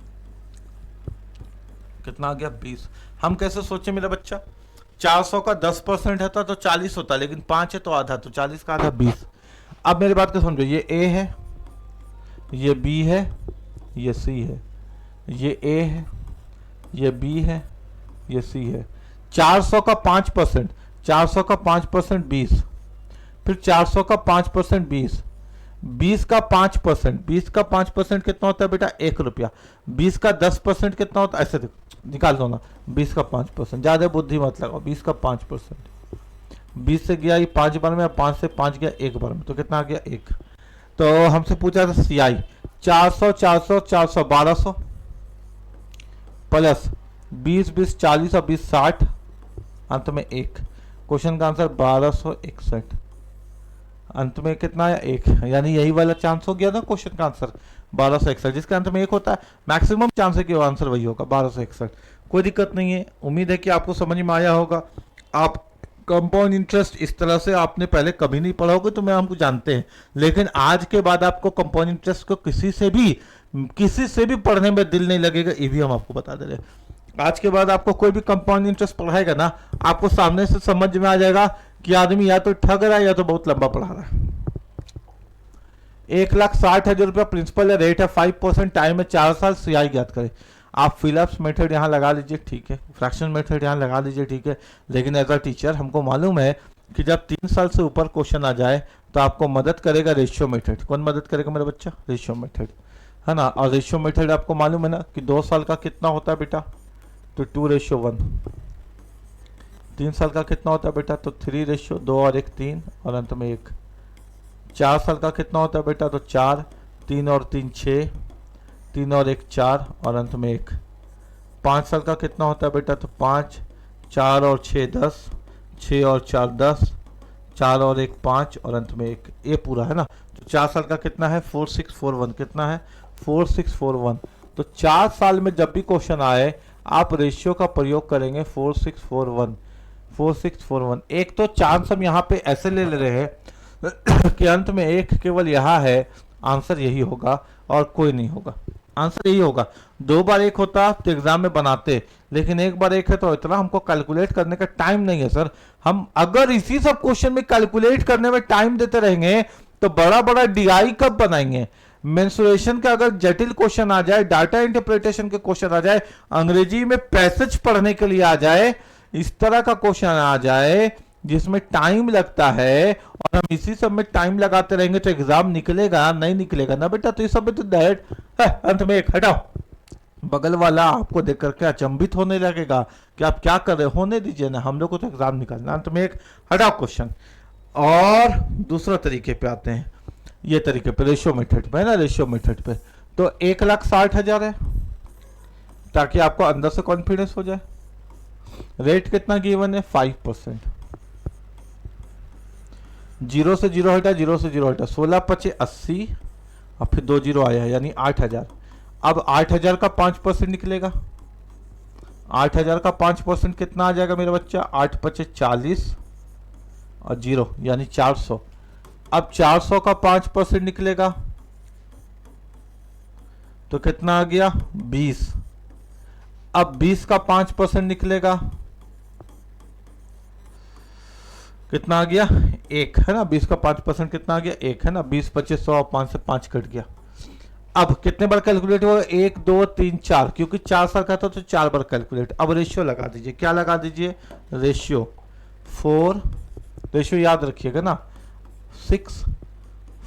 [SPEAKER 1] कितना आ गया, 20। हम कैसे सोचे मेरा बच्चा, 400 का 10% होता तो 40 होता, लेकिन 5 है तो आधा, तो 40 का आधा 20। अब मेरी बात को समझो, ये ए है, ये बी है, ये सी है, ये ए है, ये बी है, ये सी है। 400 का 5%, 400 का 5% 20, फिर 400 का 5% 20, 20 का 5%, 20 का 5% कितना होता है बेटा, 1 रुपया। 20 का 10% कितना होता है, ऐसे निकाल दो ना, 20 का 5%, ज्यादा बुद्धि मत लगाओ, 20 का 5%, 20 से गया ये 5 बार में, 5 से 5 गया 1 बार में, तो कितना आ गया 1। तो हमसे पूछा था सीआई, 400 400 400 1200, प्लस 20 20 40 और 20 60, अंत में 1। क्वेश्चन का आंसर 1261, अंत में कितना है, 1। यानी यही वाला चांस हो गया ना क्वेश्चन का आंसर 1261, जिसके अंत में 1 होता है, मैक्सिमम चांस है कि वो आंसर वही होगा 1261। कोई दिक्कत नहीं है, उम्मीद है कि आपको समझ में आया होगा। आप कंपाउंड इंटरेस्ट इस तरह से आपने पहले कभी नहीं पढ़ा होगा, तो मैं हमको जानते हैं, लेकिन आज के बाद आपको कंपाउंड इंटरेस्ट को किसी से भी पढ़ने में दिल नहीं लगेगा, ये भी हम आपको बता दे रहे हैं। आज के बाद आपको कोई भी कंपाउंड इंटरेस्ट पढ़ाएगा ना, आपको सामने से समझ में आ जाएगा कि आदमी या तो ठग रहा है या तो बहुत लंबा पढ़ा रहा है। 1,60,000 रुपया प्रिंसिपल है, रेट है 5%, टाइम है 4 साल, सीआई ज्ञात करें। आप फिलिप्स मेथड यहाँ लगा लीजिए, ठीक है, फ्रैक्शन मेथड यहाँ लगा लीजिए, ठीक है, लेकिन एज अ टीचर हमको मालूम है कि जब 3 साल से ऊपर क्वेश्चन आ जाए तो आपको मदद करेगा रेशियो मेथड। कौन मदद करेगा मेरा बच्चा, रेशियो मेथड, है ना। और रेशियो मेथड आपको मालूम है ना कि 2 साल का कितना होता है बेटा, तो 2:1। 3 साल का कितना होता है बेटा, तो 3:2, 2 और 1 3, और अंत में 1। 4 साल का कितना होता है बेटा, तो 4, 3 और 3 6, 3 और 1 4, और अंत में 1। 5 साल का कितना होता है बेटा, तो 5, 4 और 6 10, 6 और 4 10, 4 और 1 5, और अंत में 1। ये पूरा है ना। तो 4 साल का कितना है, 4641, कितना है, 4641। तो 4 साल में जब भी क्वेश्चन आए आप रेशियो का प्रयोग करेंगे 4641, 4641। एक तो चांस हम यहाँ पे ऐसे ले रहे हैं कि अंत में 1 केवल यहाँ है, आंसर यही होगा और कोई नहीं होगा, आंसर यही होगा। 2 बार 1 होता तो एग्जाम में बनाते, लेकिन 1 बार 1 है तो इतना हमको कैलकुलेट करने का टाइम नहीं है सर। हम अगर इसी सब क्वेश्चन में कैलकुलेट करने में टाइम देते रहेंगे तो बड़ा बड़ा डीआई कब बनाएंगे। मेंसुरेशन का अगर जटिल क्वेश्चन आ जाए, डाटा इंटरप्रिटेशन के क्वेश्चन आ जाए, अंग्रेजी में पैसेज पढ़ने के लिए आ जाए, इस तरह का क्वेश्चन आ जाए जिसमें टाइम लगता है और हम इसी सब में टाइम लगाते रहेंगे तो एग्जाम निकलेगा नहीं निकलेगा ना बेटा। तो इस सब में तो डायरेक्ट अंत में 1 हटाओ, बगल वाला आपको देख करके अचंभित होने लगेगा कि आप क्या कर रहे, होने दीजिए ना, हम लोग को तो एग्जाम निकालना। अंत में 1 हटाओ क्वेश्चन। और दूसरा तरीके पे आते हैं, ये तरीके पे रेशियो मेथड पे है ना, रेशियो मेथड पे तो 1,60,000 है, ताकि आपको अंदर से कॉन्फिडेंस हो जाए। रेट कितना गिवन है, 5%। 0 से 0 हटा, 0 से 0 हटा, 16 5 80, और फिर 2 0 आया यानी 8,000। अब 8,000 का 5% निकलेगा, 8,000 का 5% कितना आ जाएगा मेरा बच्चा, 8 5 40, और 0 यानी 400। अब 400 का 5% निकलेगा तो कितना आ गया 20। अब 20 का 5% निकलेगा कितना आ गया 1 है ना। 20 का 5% कितना आ गया 1 है ना। 20 25 100 5 से 5 कट गया। अब कितने बार कैलकुलेट होगा 1 2 3 4, क्योंकि 4 साल का था तो 4 बार कैलकुलेट। अब रेशियो लगा दीजिए, क्या लगा दीजिए रेशियो 4, रेशियो याद रखिएगा ना 6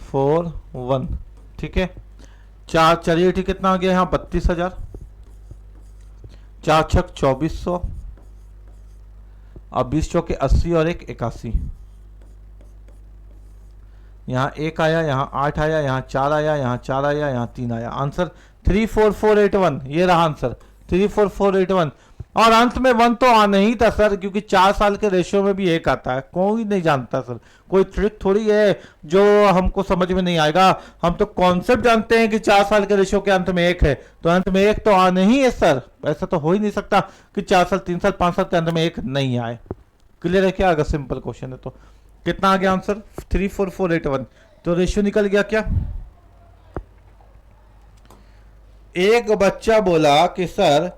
[SPEAKER 1] 4 1, ठीक है। 4 चलिए ठीक कितना आ गया यहाँ 32,000, 4 छक 2400 और 20 चौके 80 और 1 81। यहाँ 1 आया, यहाँ 8 आया, यहाँ 4 आया, यहाँ 4 आया, यहाँ 3 आया। आंसर 34481, ये रहा आंसर 34481। और अंत में 1 तो आना ही था सर, क्योंकि 4 साल के रेशियो में भी 1 आता है। कोई नहीं जानता सर, कोई ट्रिक थोड़ी है जो हमको समझ में नहीं आएगा। हम तो कॉन्सेप्ट जानते हैं कि 4 साल के रेशियो के अंत में 1 है, तो अंत में 1 तो आना ही है सर। ऐसा तो हो ही नहीं सकता कि 4 साल 3 साल 5 साल के अंत में 1 नहीं आए। क्लियर है क्या? अगर सिंपल क्वेश्चन है तो कितना आ गया आंसर 34481। तो रेशियो निकल गया क्या? एक बच्चा बोला कि सर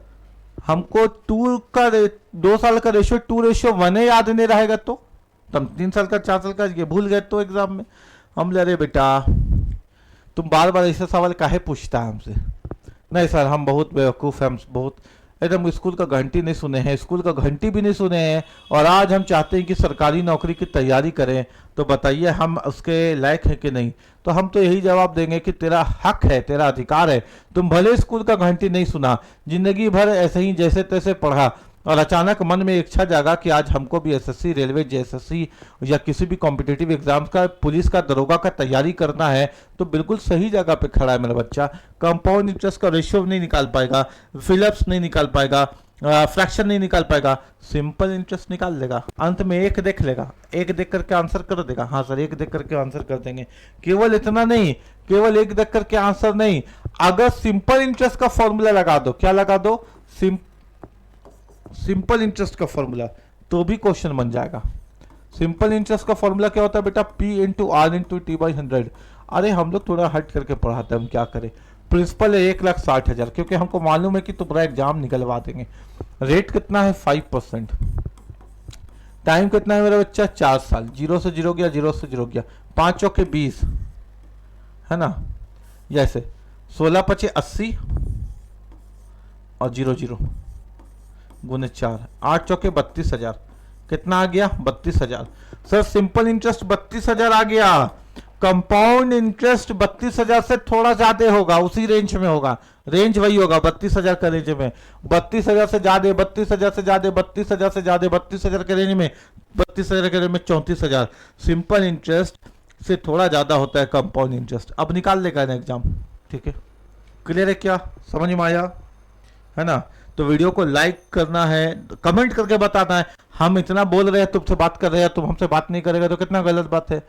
[SPEAKER 1] हमको 2 साल का रेशियो 2:1 याद नहीं रहेगा, तो तुम 3 साल का 4 साल का ये भूल गए तो एग्जाम में। हम ले अरे बेटा तुम बार बार ऐसे सवाल काहे पूछता है हमसे? नहीं सर हम बहुत बेवकूफ़ हैं, हम बहुत एकदम स्कूल का घंटी नहीं सुने हैं, स्कूल का घंटी भी नहीं सुने हैं, और आज हम चाहते हैं कि सरकारी नौकरी की तैयारी करें, तो बताइए हम उसके लायक हैं कि नहीं? तो हम तो यही जवाब देंगे कि तेरा हक है, तेरा अधिकार है। तुम भले स्कूल का घंटी नहीं सुना, जिंदगी भर ऐसे ही जैसे तैसे पढ़ा, और अचानक मन में इच्छा जागा कि आज हमको भी एसएससी, रेलवे, जेएसएससी या किसी भी कॉम्पिटिटिव एग्जाम्स का, पुलिस का, दरोगा का तैयारी करना है, तो बिल्कुल सही जगह पे खड़ा है मेरा बच्चा। कंपाउंड इंटरेस्ट का रेशियो नहीं निकाल पाएगा, फिलअप्स नहीं निकाल पाएगा, फ्रैक्शन नहीं निकाल पाएगा, सिंपल इंटरेस्ट निकाल लेगा। अंत में 1 देख लेगा, 1 देख करके आंसर कर देगा। हाँ सर 1 देख करके आंसर कर देंगे। केवल इतना नहीं, केवल 1 देख करके आंसर नहीं, अगर सिंपल इंटरेस्ट का फॉर्मूला लगा दो, क्या लगा दो सिंपल इंटरेस्ट का फॉर्मूला, तो भी क्वेश्चन बन जाएगा। सिंपल इंटरेस्ट का फॉर्मूला क्या होता है बेटा? P into R into T by 100। अरे हम लोग थोड़ा हट करके पढ़ाते हैं, हम क्या करें। प्रिंसिपल है 1,60,000, क्योंकि हमको मालूम है कि तुम्हारा एग्जाम निकलवा देंगे। रेट कितना है 5%। टाइम कितना है मेरा बच्चा 4 साल। 0 से 0 गया, 0 से 0 गया, 5 चौके 20 है ना। जैसे 16 पचे 80 और 0 0 गुने 4, 8 चौके 32,000। कितना आ गया 32,000। सर सिंपल इंटरेस्ट 32,000 आ गया, कंपाउंड इंटरेस्ट 32,000 से थोड़ा ज्यादा होगा, उसी रेंज में होगा। रेंज वही होगा 32,000 का रेंज में, 32,000 से ज्यादा, 32,000 से ज्यादा, 32,000 से ज्यादा, 32,000 के रेंज में, 32,000 के रेंज में 34,000। सिंपल इंटरेस्ट से थोड़ा ज्यादा होता है कंपाउंड इंटरेस्ट। अब निकाल लेगा ना एग्जाम, ठीक है। क्लियर है क्या? समझ में आया है ना? तो वीडियो को लाइक करना है, कमेंट करके बताना है। हम इतना बोल रहे हैं, तुमसे बात कर रहे हैं, तुम हमसे बात नहीं करेगा तो कितना गलत बात है।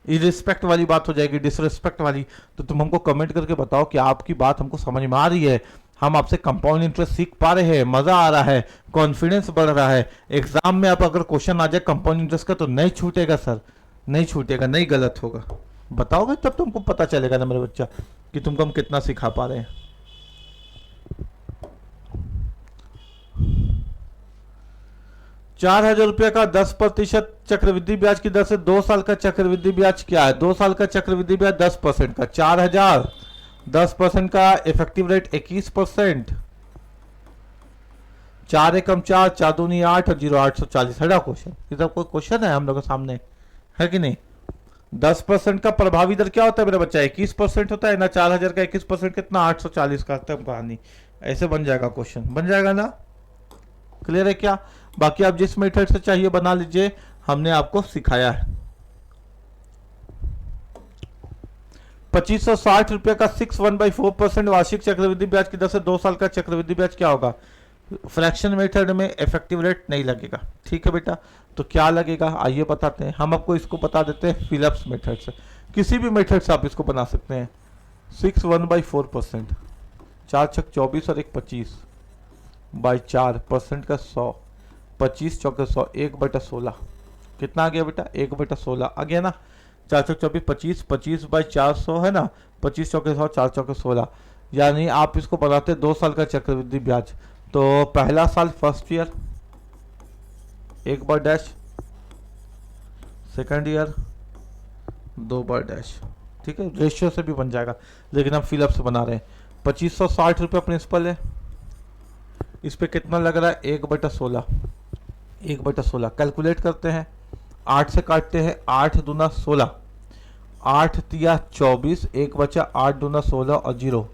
[SPEAKER 1] इरिस्पेक्ट वाली बात हो जाएगी, डिसरिस्पेक्ट वाली। तो तुम हमको कमेंट करके बताओ कि आपकी बात हमको समझ में आ रही है, हम आपसे कंपाउंड इंटरेस्ट सीख पा रहे हैं, मजा आ रहा है, कॉन्फिडेंस बढ़ रहा है। एग्जाम में आप अगर क्वेश्चन आ जाए कंपाउंड इंटरेस्ट का तो नहीं छूटेगा सर, नहीं छूटेगा, नहीं गलत होगा। बताओगे तब तुमको पता चलेगा ना मेरे बच्चा कि तुमको हम कितना सिखा पा रहे हैं। 4,000 रुपये का 10% चक्रवृद्धि ब्याज की दर से 2 साल का चक्रवृद्धि ब्याज क्या है? 2 साल का चक्रवृद्धि ब्याज 10% का, 4,000, 10% का इफेक्टिव रेट 21%। 4 एकम 4, 4 दूनी 8 और 0 840 है क्वेश्चन। इधर कोई क्वेश्चन है हम लोग के सामने, है कि नहीं? 10% का प्रभावी दर क्या होता है मेरा बच्चा? 21% होता है ना। 4,000 का 21% कितना? 840 का कहानी। ऐसे बन जाएगा क्वेश्चन, बन जाएगा ना? क्लियर है क्या? बाकी आप जिस मेथड से चाहिए बना लीजिए, हमने आपको सिखाया है। 2560 रुपए का 6.1/4% वार्षिक चक्रवृद्धि ब्याज की दर से 2 साल का चक्रवृद्धि ब्याज क्या होगा? फ्रैक्शन मेथड में इफेक्टिव रेट नहीं लगेगा, ठीक है बेटा। तो क्या लगेगा आइए बताते हैं। हम आपको इसको बता देते हैं फिलअप्स मेथड से, किसी भी मेथड से आप इसको बना सकते हैं। 6.1/4%, 4 छक 24 और 1 25 बाई 4% का 100, 25 चौके 100, 1/16 कितना आ गया बेटा 1/16 आ गया ना। 4 चौक 25, 25/400 है ना, 25 चौके 100, 4 चौके 16, यानी आप इसको बनाते 2 साल का चक्रवृद्धि ब्याज। तो पहला साल फर्स्ट ईयर 1/, सेकंड ईयर 2/, ठीक है, रेशियो से भी बन जाएगा, लेकिन हम फिलअप से बना रहे हैं। 2560 रुपये प्रिंसिपल है, इस पे कितना लग रहा है 1/16, 1/16 कैलकुलेट करते हैं, 8 से काटते हैं, 8 दूना 16, 8 तिया 24, 1 बचा, 8 दूना 16 और 0,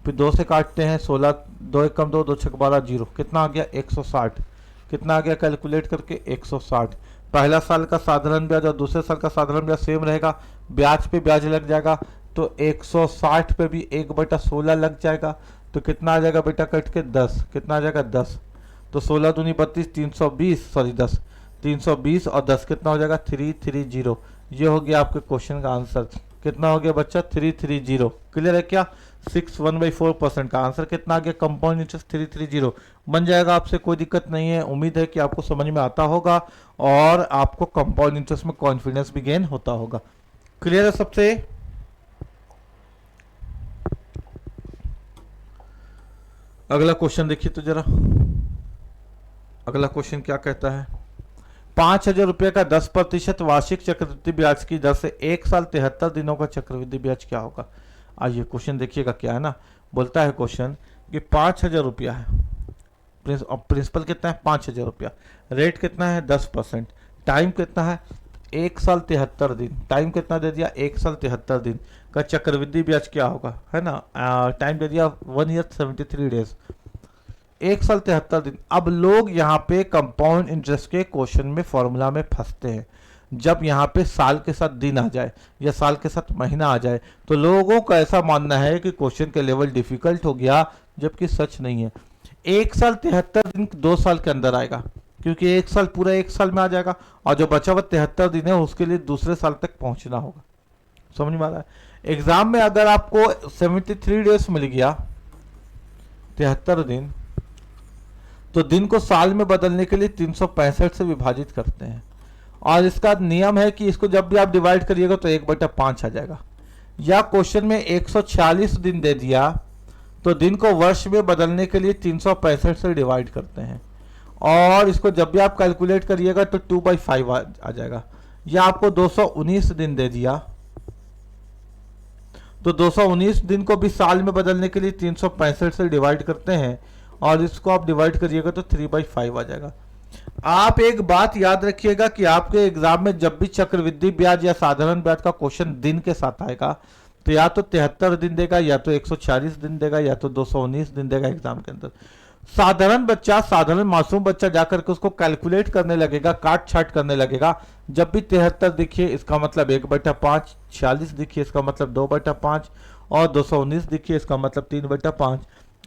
[SPEAKER 1] फिर 2 से काटते हैं, 16, 2 1 कम 2, 2 6 12, 0, कितना आ गया 160, कितना आ गया कैलकुलेट करके 160। पहला साल का साधारण ब्याज और दूसरे साल का साधारण ब्याज सेम रहेगा, ब्याज पे ब्याज लग जाएगा, तो 160 पे भी 1/16 लग जाएगा, तो कितना आ जाएगा बेटा कट के 10, कितना आ जाएगा 10, तो 16 दूनी 32, 320, सॉरी 10, 320 और 10 कितना हो जाएगा 330। ये हो गया आपके क्वेश्चन का आंसर, कितना हो गया बच्चा 330। क्लियर है क्या? 61/4% का आंसर कितना आ गया, कंपाउंड इंटरेस्ट 330 बन जाएगा। आपसे कोई दिक्कत नहीं है, उम्मीद है कि आपको समझ में आता होगा और आपको कंपाउंड इंटरेस्ट में कॉन्फिडेंस भी गेन होता होगा। क्लियर है सबसे? अगला क्वेश्चन देखिए तो जरा, अगला क्वेश्चन क्या कहता है, 5,000 रुपये का 10% वार्षिक चक्रवृद्धि ब्याज की दर से 1 साल 73 दिनों का चक्रवृद्धि ब्याज क्या होगा। आइए क्वेश्चन देखिएगा क्या है ना, बोलता है क्वेश्चन कि 5,000 रुपया है, प्रिंसिपल कितना है 5,000 रुपया, रेट कितना है 10%, टाइम कितना है 1 साल 73 दिन, टाइम कितना दे दिया 1 साल 73 दिन का चक्रवृद्धि ब्याज क्या होगा, है ना, टाइम दे दिया 1 ईयर 73 डेज, 1 साल 73 दिन। अब लोग यहाँ पे कंपाउंड इंटरेस्ट के क्वेश्चन में फॉर्मूला में फंसते हैं, जब यहाँ पे साल के साथ दिन आ जाए या साल के साथ महीना आ जाए तो लोगों का ऐसा मानना है कि क्वेश्चन का लेवल डिफिकल्ट हो गया, जबकि सच नहीं है। 1 साल 73 दिन 2 साल के अंदर आएगा, क्योंकि 1 साल पूरा 1 साल में आ जाएगा और जो बचा हुआ 73 दिन है उसके लिए दूसरे साल तक पहुंचना होगा। समझ में आ रहा है? एग्जाम में अगर आपको 73 डेज मिल गया 73 दिन, तो दिन को साल में बदलने के लिए 365 से विभाजित करते हैं, और इसका नियम है कि इसको जब भी आप डिवाइड करिएगा तो 1/5 आ जाएगा। या क्वेश्चन में 146 दिन दे दिया तो दिन को वर्ष में बदलने के लिए 365 से डिवाइड करते हैं, और इसको जब भी आप कैलकुलेट करिएगा तो 2/5 आ जाएगा। या आपको 219 दिन दे दिया तो 219 दिन को भी साल में बदलने के लिए 365 से डिवाइड करते हैं, और इसको आप डिवाइड करिएगा तो 3/5 आ जाएगा। आप एक बात याद रखिएगा कि आपके एग्जाम में जब भी चक्रवृद्धि ब्याज या साधारण ब्याज का क्वेश्चन दिन के साथ आएगा तो या तो 73 दिन देगा, या तो 146 दिन देगा, या तो 219 दिन देगा एग्जाम के अंदर। साधारण बच्चा, साधारण मासूम बच्चा जाकर के उसको कैलकुलेट करने लगेगा, काट छाट करने लगेगा। जब भी 73 दिखिए इसका मतलब 1/5, 46 दिखिए इसका मतलब 2/5, और 219 दिखिए इसका मतलब 3/5।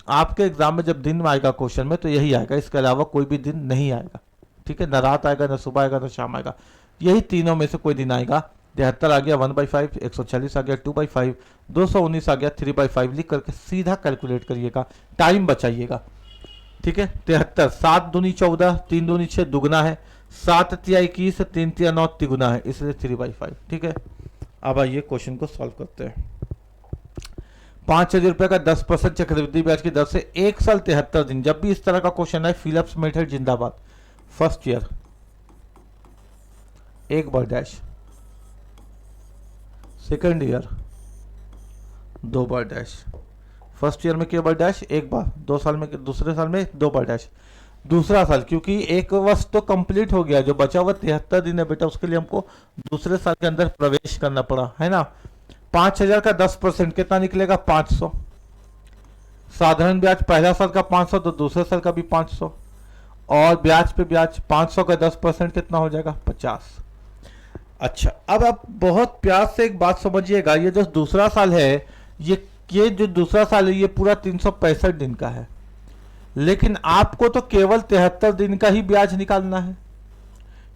[SPEAKER 1] आपके एग्जाम में जब दिन आएगा क्वेश्चन में तो यही आएगा, इसके अलावा कोई भी दिन नहीं आएगा। ठीक है, न रात आएगा, न सुबह आएगा, न शाम आएगा, यही तीनों में से कोई दिन आएगा। 73 आ गया 1/5, 140 आ गया 2/5, 219 आ गया 3/5, लिख करके सीधा कैलकुलेट करिएगा, टाइम बचाइएगा। ठीक है, 73, 7 दूनी 14, 3 दूनी 6 दुगना है, 7 तिया 21, 3 तिया 9 तिगुना है, इसलिए 3/5। ठीक है, अब आइए क्वेश्चन को सॉल्व करते हैं। 5,000 रुपये का 10% चक्रवृद्धि ब्याज की दर से 1 साल 73 दिन, जब भी इस तरह का क्वेश्चन है फिलिप्स मेथड जिंदाबाद। First year 1/, second year 2/, first year में के बर्डैश 1 बार, 2 साल में, दूसरे साल में 2/, दूसरा साल क्योंकि 1 वर्ष तो कंप्लीट हो गया, जो बचा हुआ 73 दिन है बेटा उसके लिए हमको दूसरे साल के अंदर प्रवेश करना पड़ा, है ना। 5,000 का 10% कितना निकलेगा 500, साधारण ब्याज पहला साल का 500 तो दूसरे साल का भी 500, और ब्याज पे ब्याज 500 का 10% कितना हो जाएगा 50। अच्छा, अब आप बहुत प्यार से एक बात समझिएगा, ये जो दूसरा साल है ये जो दूसरा साल है ये पूरा 365 दिन का है, लेकिन आपको तो केवल 73 दिन का ही ब्याज निकालना है,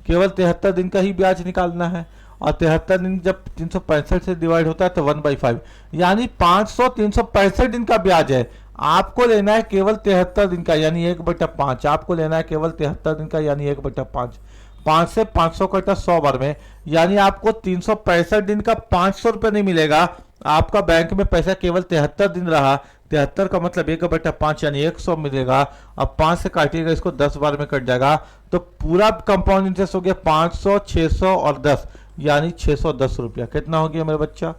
[SPEAKER 1] केवल 73 दिन का ही ब्याज निकालना है, और 73 दिन जब 365 से डिवाइड होता है तो 1/5, यानी 500 365 दिन का ब्याज है। आपको लेना है केवल 73 दिन का यानी 1/5, आपको लेना है केवल 73 दिन का यानी 1/5। 5 से 500 कटा 100 बार में, यानी आपको 365 दिन का 500 रुपये नहीं मिलेगा। आपका बैंक में पैसा केवल 73 दिन रहा, 73 का मतलब 1/5 यानी 100 मिलेगा। अब 5 से काटिएगा इसको, 10 बार में कट जाएगा, तो पूरा कंपाउंड इंटरेस्ट हो गया 500, 600 और 10, यानी 610 रुपया। कितना हो गया मेरा बच्चा?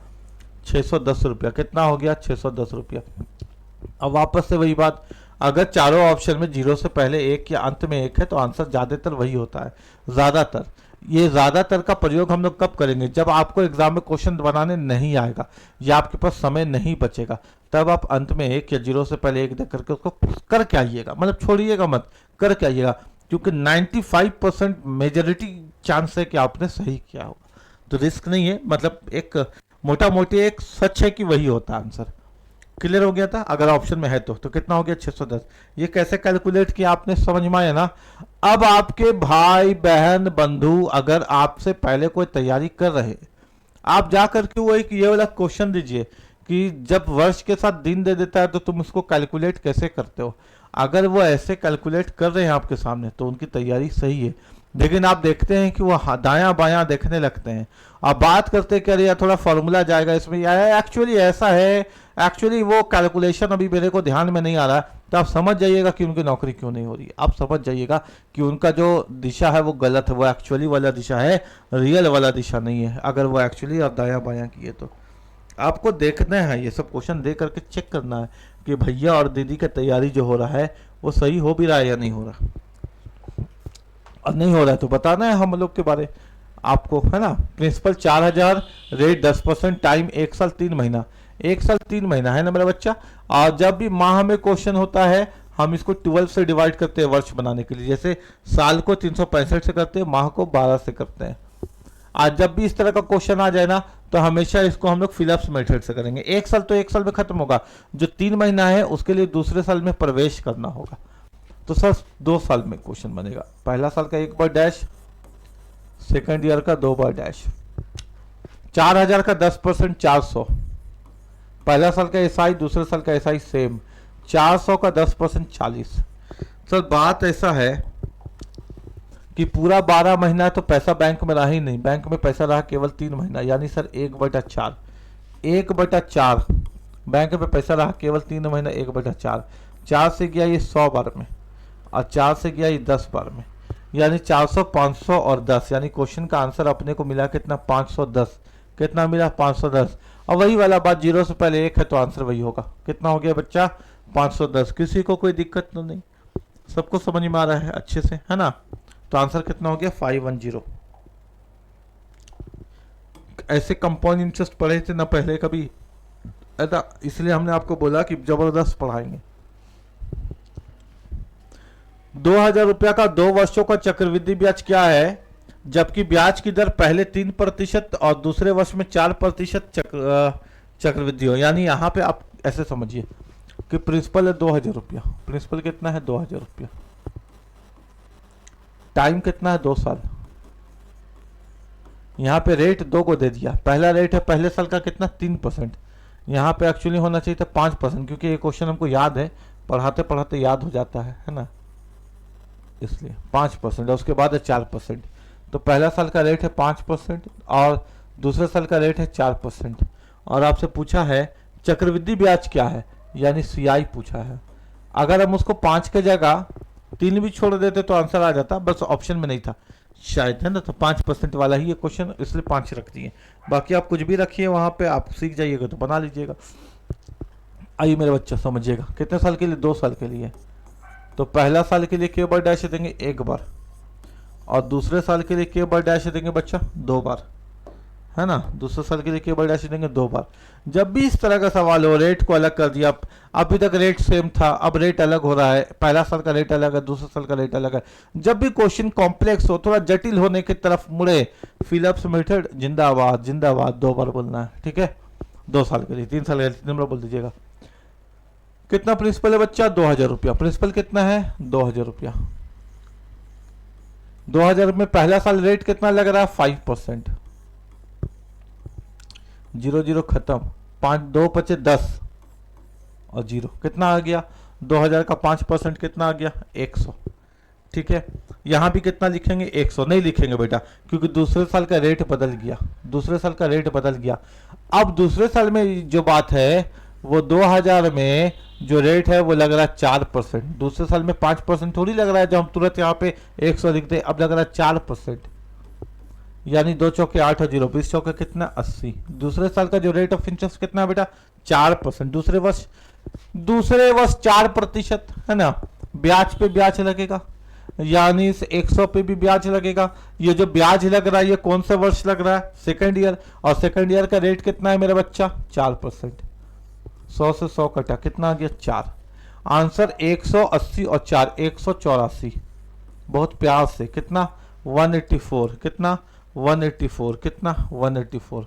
[SPEAKER 1] 610 रुपया। कितना हो गया? 610 रुपया। अब वापस से वही बात, अगर चारों ऑप्शन में जीरो से पहले एक या अंत में एक है तो आंसर ज्यादातर वही होता है। ज्यादातर, ये ज्यादातर का प्रयोग हम लोग कब करेंगे? जब आपको एग्जाम में क्वेश्चन बनाने नहीं आएगा या आपके पास समय नहीं बचेगा, तब आप अंत में एक या जीरो से पहले एक देख करके उसको करके आइएगा, मतलब छोड़िएगा मत, करके आइएगा, क्योंकि 95% मेजोरिटी चांस है कि आपने सही किया होगा। तो रिस्क नहीं है, मतलब एक मोटा मोटी एक सच है कि वही होता है आंसर। क्लियर हो गया था? अगर ऑप्शन में है तो कितना हो गया? 610। ये कैसे कैलकुलेट किया आपने, समझ में आया ना? अब आपके भाई बहन बंधु अगर आपसे पहले कोई तैयारी कर रहे, आप जा करके वो एक ये वाला क्वेश्चन दीजिए कि जब वर्ष के साथ दिन दे देता है तो तुम उसको कैलकुलेट कैसे करते हो। अगर वो ऐसे कैलकुलेट कर रहे हैं आपके सामने तो उनकी तैयारी सही है। लेकिन आप देखते हैं कि वो दायां बायां देखने लगते हैं, आप बात करते हैं कि अरे यार थोड़ा फॉर्मूला जाएगा इसमें, यार एक्चुअली ऐसा है, एक्चुअली वो कैलकुलेशन अभी मेरे को ध्यान में नहीं आ रहा, तो आप समझ जाइएगा कि उनकी नौकरी क्यों नहीं हो रही है। आप समझ जाइएगा कि उनका जो दिशा है वो गलत है, वो एक्चुअली वाला दिशा है, रियल वाला दिशा नहीं है। अगर वो एक्चुअली आप दायां बायां किए तो आपको देखना है, ये सब क्वेश्चन दे करके चेक करना है कि भैया और दीदी का तैयारी जो हो रहा है वो सही हो भी रहा है या नहीं हो रहा। और नहीं हो रहा है तो बताना है हम लोग के बारे आपको, है ना। प्रिंसिपल 4000, रेट 10%, टाइम 1 साल 3 महीना, 1 साल 3 महीना है ना मेरा बच्चा। और जब भी माह में क्वेश्चन होता है हम इसको 12 से डिवाइड करते हैं वर्ष बनाने के लिए। जैसे साल को 365 से करते हैं, माह को 12 से करते हैं। आज जब भी इस तरह का क्वेश्चन आ जाए ना तो हमेशा इसको हम लोग फिलअप्स मेथड से करेंगे। 1 साल तो 1 साल में खत्म होगा, जो 3 महीना है उसके लिए दूसरे साल में प्रवेश करना होगा। तो सर 2 साल में क्वेश्चन बनेगा, पहला साल का 1 बार डैश, सेकंड ईयर का 2 बार डैश। 4000 का 10% 400, पहला साल का एसआई, दूसरे साल का एसआई सेम। 400 का 10% 40। सर बात ऐसा है कि पूरा 12 महीना तो पैसा बैंक में रहा ही नहीं, बैंक में पैसा रहा केवल 3 महीना, यानी सर 1/4, 1/4 बैंक में पैसा रहा केवल 3 महीना, 1/4। 4 से गया ये 100 बार में और 4 से गया ये 10 बार में, यानी 400, 500 और 10, यानी क्वेश्चन का आंसर अपने को मिला कितना? 510। कितना मिला? 510। और वही वाला बात, जीरो से पहले एक है तो आंसर वही होगा। कितना हो गया बच्चा? 510। किसी को कोई दिक्कत तो नहीं, सबको समझ में आ रहा है अच्छे से, है ना। तो आंसर कितना हो गया? 510। ऐसे कंपाउंड इंटरेस्ट पढ़े थे ना पहले कभी, ऐसा इसलिए हमने आपको बोला कि जबरदस्त पढ़ाएंगे। 2000 रुपया का 2 वर्षों का चक्रवृद्धि ब्याज क्या है, जबकि ब्याज की दर पहले 3% और दूसरे वर्ष में 4% चक्रवृद्धि हो। यानी यहां पे आप ऐसे समझिए कि प्रिंसिपल है 2000 रुपया, प्रिंसिपल कितना है? 2000 रुपया, टाइम कितना है? 2 साल। यहाँ पे रेट 2 को दे दिया, पहला रेट है पहले साल का कितना? 3%। यहाँ पे एक्चुअली होना चाहिए था 5%, क्योंकि ये क्वेश्चन हमको याद है, पढ़ाते पढ़ाते याद हो जाता है ना, इसलिए 5%। और उसके बाद है 4%। तो पहला साल का रेट है 5% और दूसरे साल का रेट है 4%। और आपसे पूछा है चक्रवृद्धि ब्याज क्या है, यानी सीआई पूछा है। अगर हम उसको 5 के जगह 3 भी छोड़ देते तो आंसर आ जाता, बस ऑप्शन में नहीं था शायद, है ना। तो 5% वाला ही ये क्वेश्चन, इसलिए 5 रख दिए। बाकी आप कुछ भी रखिए वहां पे, आप सीख जाइएगा तो बना लीजिएगा। आइए मेरे बच्चा समझिएगा, कितने साल के लिए? 2 साल के लिए। तो पहला साल के लिए के बार डैश देंगे? 1 बार। और दूसरे साल के लिए के बार डैश देंगे बच्चा? 2 बार, है ना। दूसरे साल के लिए के बार डैश देंगे 2 बार। जब भी इस तरह का सवाल हो, रेट को अलग कर दिया, अभी तक रेट सेम था, अब रेट अलग हो रहा है, पहला साल का रेट अलग है, दूसरे साल का रेट अलग है। जब भी क्वेश्चन कॉम्प्लेक्स हो, थोड़ा जटिल होने की तरफ मुड़े, फिलअप्स मेथड जिंदाबाद जिंदाबाद 2 बार बोलना है, ठीक है। 2 साल के लिए, 3 साल के लिए 3 बार बोल दीजिएगा। कितना प्रिंसिपल है बच्चा? 2000 रुपया। प्रिंसिपल कितना है? 2000 रुपया। 2000 में पहला साल रेट कितना लग रहा है? 5%। 0 0 खत्म, 5 2 5 10 और 0 कितना आ गया? 2000 का 5% कितना आ गया? 100। ठीक है, यहाँ भी कितना लिखेंगे 100 नहीं लिखेंगे बेटा, क्योंकि दूसरे साल का रेट बदल गया, दूसरे साल का रेट बदल गया। अब दूसरे साल में जो बात है वो 2000 में जो रेट है वो लग रहा है 4%, दूसरे साल में 5% थोड़ी लग रहा है जो हम तुरंत यहाँ पे 100 लिखते हैं, अब लग रहा है 4%, यानी 2 चौके 8 और 0 20 चौके कितना 80। दूसरे साल का जो रेट ऑफ इंटरेस्ट कितना है बेटा 4%, दूसरे वर्ष 4% है ना, ब्याज पे ब्याज लगेगा, यानी इस 100 पे भी ब्याज लगेगा। ये जो ब्याज लग रहा है ये कौन सा वर्ष लग रहा है, सेकेंड ईयर, और सेकेंड ईयर का रेट कितना है मेरा बच्चा 4%। 100 से 100 कटा कितना आ गया 4, आंसर 180 और 4 184, बहुत प्यार से कितना 184, कितना 184, कितना 184।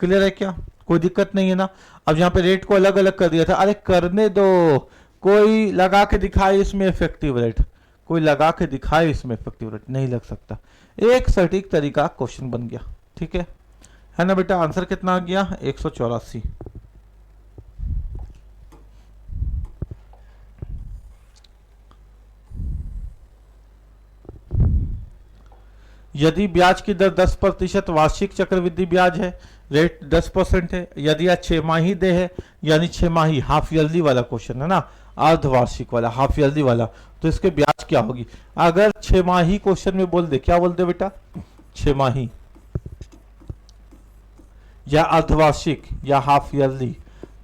[SPEAKER 1] क्लियर है क्या, कोई दिक्कत नहीं है ना। अब यहाँ पे रेट को अलग अलग कर दिया था, अरे करने दो, कोई लगा के दिखाए इसमें इफेक्टिव रेट, कोई लगा के दिखाए इसमें इफेक्टिव रेट, नहीं लग सकता। एक सटीक तरीका क्वेश्चन बन गया, ठीक है ना बेटा। आंसर कितना आ गया 184। यदि ब्याज की दर 10% वार्षिक चक्रवृद्धि ब्याज है, रेट 10% है, यदि यह 6 माही दे है, यानी 6 माही हाफ ईयरली वाला क्वेश्चन है ना, अर्धवार्षिक वाला हाफ ईयरली वाला, तो इसके ब्याज क्या होगी। अगर 6 माही क्वेश्चन में बोल दे, क्या बोल दे बेटा 6 माही या अर्धवार्षिक या हाफ ईयरली,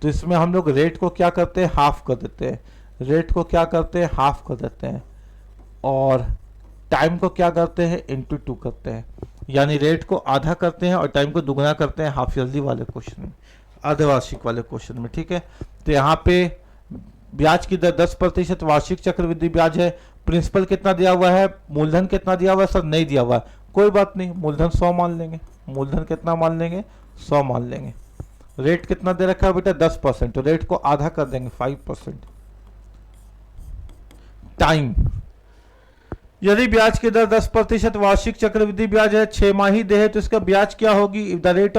[SPEAKER 1] तो इसमें हम लोग रेट को क्या करते हैं हाफ कर देते हैं, रेट को क्या करते हैं हाफ कर देते हैं, और टाइम को क्या करते हैं इंटू 2 करते हैं, यानी रेट को आधा करते हैं और टाइम को दुगना करते हैं हाफ ईयरली वाले क्वेश्चन में, अर्धवार्षिक वाले क्वेश्चन में, ठीक है। तो यहाँ पे ब्याज की दर 10% वार्षिक चक्रवृद्धि ब्याज है, प्रिंसिपल कितना दिया हुआ है, मूलधन कितना दिया हुआ है सर, नहीं दिया हुआ है, कोई बात नहीं, मूलधन 100 मान लेंगे, मूलधन कितना मान लेंगे 100 मान लेंगे। रेट कितना दे रखा है बेटा 10%, तो रेट को आधा कर देंगे 5%। टाइम, यदि ब्याज की दर 10% वार्षिक चक्रवृद्धि ब्याज है, 6 माही दे है, तो इसका ब्याज क्या होगी, the rate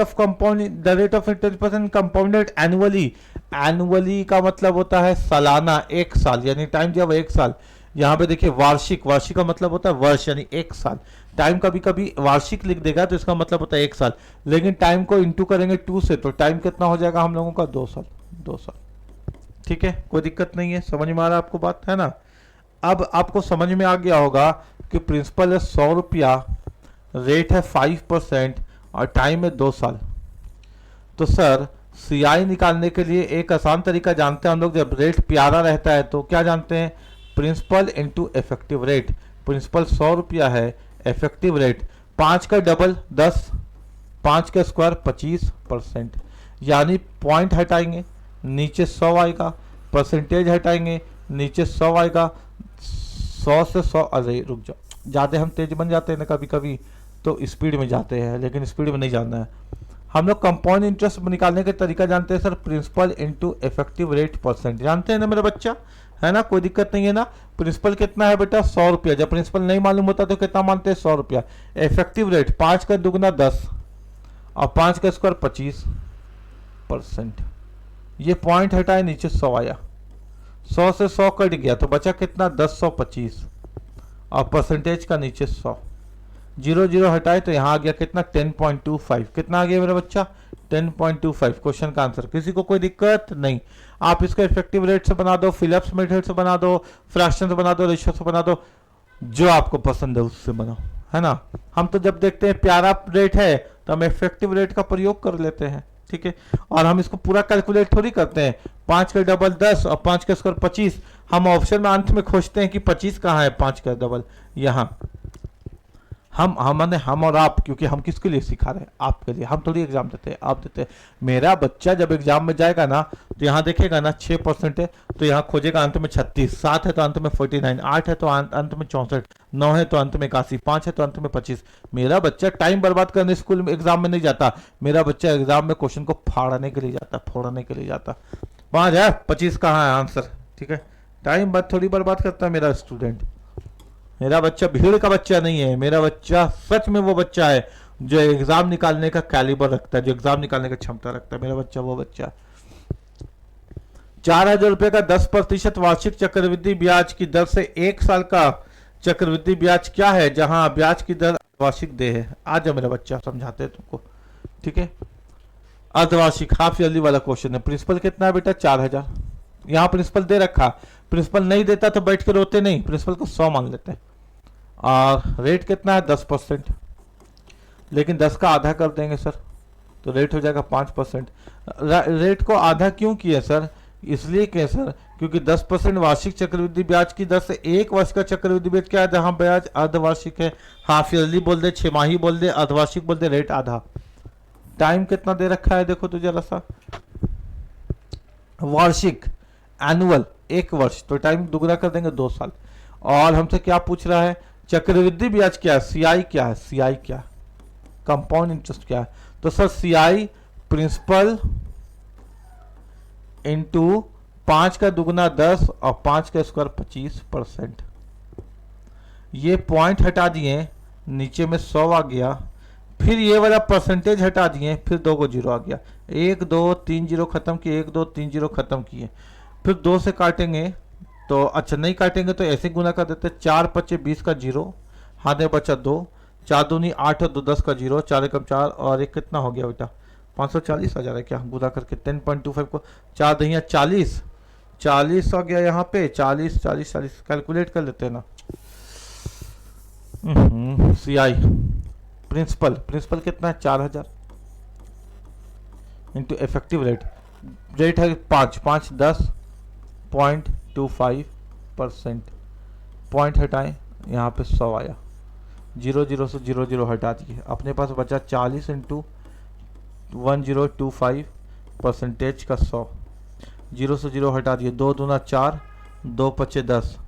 [SPEAKER 1] of interest compounded annually, annually का मतलब होता है सालाना, एक साल, यानी टाइम जब 1 साल। यहाँ पे देखिए वार्षिक, वार्षिक का मतलब होता है वर्ष यानी 1 साल, टाइम कभी कभी वार्षिक लिख देगा तो इसका मतलब होता है 1 साल, लेकिन टाइम को इंटू करेंगे 2 से, तो टाइम कितना हो जाएगा हम लोगों का 2 साल, 2 साल, ठीक है, कोई दिक्कत नहीं है, समझ में आ रहा है आपको बात है ना। अब आपको समझ में आ गया होगा कि प्रिंसिपल है 100 रुपया, रेट है 5% और टाइम है 2 साल। तो सर सीआई निकालने के लिए एक आसान तरीका जानते हैं हम लोग, जब रेट प्यारा रहता है तो क्या जानते हैं, principal into effective rate. Principal 100 रुपया है, इफेक्टिव रेट 5 का डबल 10, 5 का स्क्वायर 25%, यानी पॉइंट हटाएंगे नीचे 100 आएगा, परसेंटेज हटाएंगे नीचे 100 आएगा, 100 से 100, अरे रुक जाओ, ज़्यादा हम तेज बन जाते हैं ना कभी कभी, तो स्पीड में जाते हैं, लेकिन स्पीड में नहीं जाना है। हम लोग कंपाउंड इंटरेस्ट निकालने का तरीका जानते हैं sir, principal into effective rate percent, जानते हैं ना मेरा बच्चा, है ना, कोई दिक्कत नहीं है ना। प्रिंसिपल कितना है बेटा 100 रुपया, जब प्रिंसिपल नहीं मालूम होता तो कितना मानते हैं 100 रुपया, इफेक्टिव रेट 5 का दुगना 10 और 5 का स्क्वायर 25%, ये पॉइंट हटाए नीचे 100 आया, 100 से 100 कट गया तो बचा कितना 1025 और परसेंटेज का नीचे 100, 0 0 हटाए तो यहाँ आ गया कितना 10.25, कितना आ गया मेरा बच्चा 10.25। क्वेश्चन का आंसर, किसी को कोई दिक्कत नहीं, आप इसको इफेक्टिव रेट से बना दो, फिलिप्स मेथड से बना दो, फ्रैक्शन से बना दो, रेशियो से बना दो, जो आपको पसंद है उससे बनाओ, है ना। हम तो जब देखते हैं प्यारा रेट है तो हम इफेक्टिव रेट का प्रयोग कर लेते हैं, ठीक है, और हम इसको पूरा कैलकुलेट थोड़ी करते हैं, 5 का डबल 10 और 5 का स्क्वायर 25, हम ऑप्शन में अंत में खोजते हैं कि 25 कहाँ है, 5 का डबल यहाँ, हम और आप, क्योंकि हम किसके लिए सिखा रहे हैं, आपके लिए, हम थोड़ी एग्जाम देते हैं, आप देते हैं। मेरा बच्चा जब एग्जाम में जाएगा ना तो यहाँ देखेगा ना 6% है तो यहाँ खोजेगा अंत में 36, 7 है तो अंत में 49, 8 है तो अंत में 64, 9 है तो अंत में 81, 5 है तो अंत में 25। मेरा बच्चा टाइम बर्बाद करने स्कूल में एग्जाम में नहीं जाता, मेरा बच्चा एग्जाम में क्वेश्चन को फाड़ने के लिए जाता, फोड़ने के लिए जाता। 5 है 25 कहाँ है आंसर, ठीक है, टाइम थोड़ी बर्बाद करता है मेरा स्टूडेंट। मेरा बच्चा भीड़ का बच्चा नहीं है, मेरा बच्चा सच में वो बच्चा है जो एग्जाम निकालने का कैलिबर रखता है, जो एग्जाम निकालने का क्षमता रखता है, मेरा बच्चा वो बच्चा। 4000 रुपए का 10% वार्षिक चक्रवृद्धि ब्याज की दर से 1 साल का चक्रवृद्धि ब्याज क्या है, जहां ब्याज की दर अर्धवार्षिक दे है। आ जाओ मेरा बच्चा, समझाते हैं तुमको, ठीक है। अर्धवार्षिक हाफ ईयरली वाला क्वेश्चन है। प्रिंसिपल कितना है बेटा, 4000। यहाँ प्रिंसिपल दे रखा, प्रिंसिपल नहीं देता तो बैठ के रोते नहीं, प्रिंसिपल को 100 मान लेते हैं। और रेट कितना है, 10%, लेकिन 10 का आधा कर देंगे सर, तो रेट हो जाएगा 5%। रेट को आधा क्यों किया सर, इसलिए कि सर क्योंकि 10% वार्षिक चक्रवृद्धि ब्याज की दर से 1 वर्ष का चक्रवृद्धि ब्याज क्या है, जहां ब्याज अर्धवार्षिक है। हाफ ईयरली बोल दे, छमाही बोल दे, अर्धवार्षिक बोल दे, रेट आधा। टाइम कितना दे रखा है देखो तो जरा सा, वार्षिक एनुअल 1 वर्ष, तो टाइम दुगना कर देंगे 2 साल। और हमसे क्या पूछ रहा है, चक्रवृद्धि ब्याज क्या है, सीआई क्या है, सीआई क्या है, कंपाउंड इंटरेस्ट क्या है। तो सर सीआई प्रिंसिपल इंटू 5 का दुगना 10 और 5 का स्क्वायर 25%। ये पॉइंट हटा दिए, नीचे में 100 आ गया, फिर ये वाला परसेंटेज हटा दिए, फिर 2 को 0 आ गया। 1 2 3 0 खत्म किए, 1 2 3 0 खत्म किए, फिर 2 से काटेंगे तो अच्छा नहीं काटेंगे तो ऐसे गुना कर देते, 4 5 20 का 0, हाथ में बचा 2, 4 दूनी 8 और 2 10 का 0, 4 एकम 4 और एक कितना हो गया बेटा, 540 आ जा रहा है क्या, गुना करके 10.25 को 4 दहिया 40, 40 आ गया यहाँ पे, 40 40 40 कैलकुलेट कर लेते हैं ना। सीआई प्रिंसिपल कितना है, 4000 इंटू इफेक्टिव रेट, रेट है 5 5 10.25%, पॉइंट हटाएं, यहाँ पे 100 आया, 0 0 से 0 0 हटा दिए, अपने पास बचा 40 इंटू 1025 परसेंटेज का 100, 0 से 0 हटा दिए, 2 दूना 4, 2 पचे 10,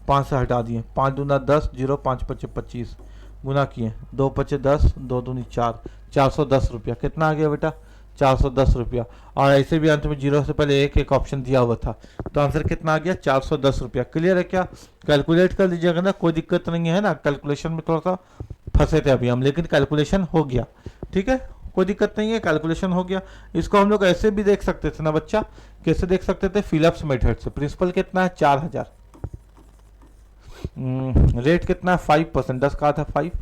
[SPEAKER 1] 5 से हटा दिए, 5 दूना 10, 0 5 पचे 25, गुना किए, 2 पचे 10, 2 दूनी 4, 410 रुपया। कितना आ गया बेटा, 410 रुपया। और ऐसे भी अंत में 0 से पहले एक ऑप्शन दिया हुआ था, तो आंसर कितना आ गया, 410 रुपया। क्लियर है क्या, कैलकुलेट कर लीजिएगा ना, कोई दिक्कत नहीं है ना। कैलकुलेशन में थोड़ा सा फंसे थे अभी हम, लेकिन कैलकुलेशन हो गया, ठीक है, कोई दिक्कत नहीं है, कैलकुलेशन हो गया। इसको हम लोग ऐसे भी देख सकते थे ना बच्चा, कैसे देख सकते थे, फिलिप्स मेथड से। प्रिंसिपल कितना है, 4000, रेट कितना है 5%, 10 का था 5,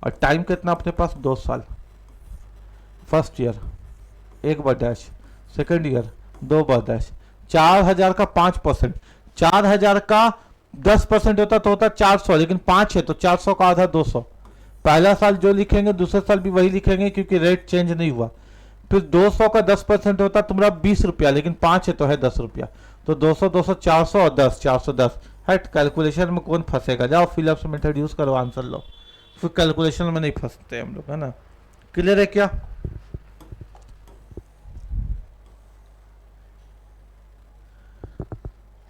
[SPEAKER 1] और टाइम कितना अपने पास 2 साल। फर्स्ट ईयर 1/, सेकेंड ईयर 2/, 4000 का 5%, 4000 का 10% होता तो होता 400, लेकिन 5 है तो 400 का आधा 200। पहला साल जो लिखेंगे दूसरे साल भी वही लिखेंगे क्योंकि रेट चेंज नहीं हुआ। फिर 200 का 10% होता तुम्हारा 20 रुपया, लेकिन 5 है तो है 10 रुपया, तो 200 200 400 और 10 410। हट, कैलकुलेशन में कौन फंसेगा, जाओ फिलिप्स मेथड यूज करो, आंसर लो, फिर कैलकुलेशन में नहीं फंसते हम लोग, है ना। क्लियर है क्या,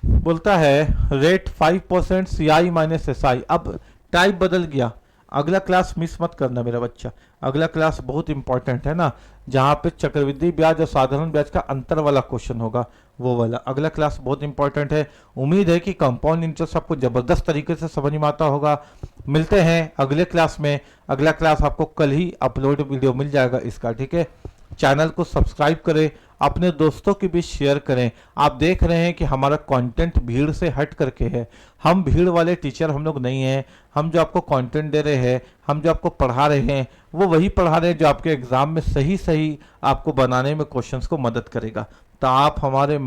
[SPEAKER 1] बोलता है रेट 5% सीआई माइनस एसआई। अब टाइप बदल गया, अगला क्लास मिस मत करना मेरा बच्चा, अगला क्लास बहुत इंपॉर्टेंट है ना, जहाँ पे चक्रवृद्धि ब्याज और साधारण ब्याज का अंतर वाला क्वेश्चन होगा, वो वाला अगला क्लास बहुत इंपॉर्टेंट है। उम्मीद है कि कंपाउंड इंटरेस्ट आपको जबरदस्त तरीके से समझ में आता होगा। मिलते हैं अगले क्लास में, अगला क्लास आपको कल ही अपलोड वीडियो मिल जाएगा इसका, ठीक है। चैनल को सब्सक्राइब करें, अपने दोस्तों के बीच शेयर करें। आप देख रहे हैं कि हमारा कंटेंट भीड़ से हट करके है, हम भीड़ वाले टीचर हम लोग नहीं हैं। हम जो आपको कंटेंट दे रहे हैं, हम जो आपको पढ़ा रहे हैं, वो वही पढ़ा रहे हैं जो आपके एग्जाम में सही सही आपको बनाने में क्वेश्चंस को मदद करेगा। तो आप हमारे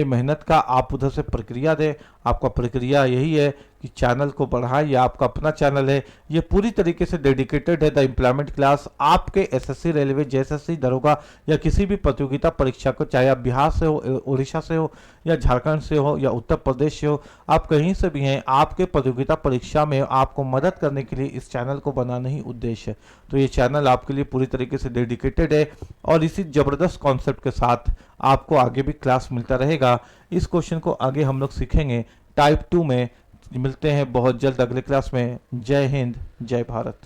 [SPEAKER 1] मेहनत का आप उधर से प्रक्रिया दें। आपका प्रक्रिया यही है कि चैनल को बढ़ाएं, ये आपका अपना चैनल है, ये पूरी तरीके से डेडिकेटेड है द एम्प्लॉयमेंट क्लास आपके एसएससी, रेलवे, जेएसएससी, दरोगा या किसी भी प्रतियोगिता परीक्षा को, चाहे आप बिहार से हो, उड़ीसा से हो, या झारखंड से हो, या उत्तर प्रदेश से हो, आप कहीं से भी हैं, आपके प्रतियोगिता परीक्षा में आपको मदद करने के लिए इस चैनल को बनाना ही उद्देश्य है। तो ये चैनल आपके लिए पूरी तरीके से डेडिकेटेड है और इसी जबरदस्त कॉन्सेप्ट के साथ आपको आगे भी क्लास मिलता रहेगा। इस क्वेश्चन को आगे हम लोग सीखेंगे टाइप 2 में। मिलते हैं बहुत जल्द अगले क्लास में। जय हिंद, जय भारत।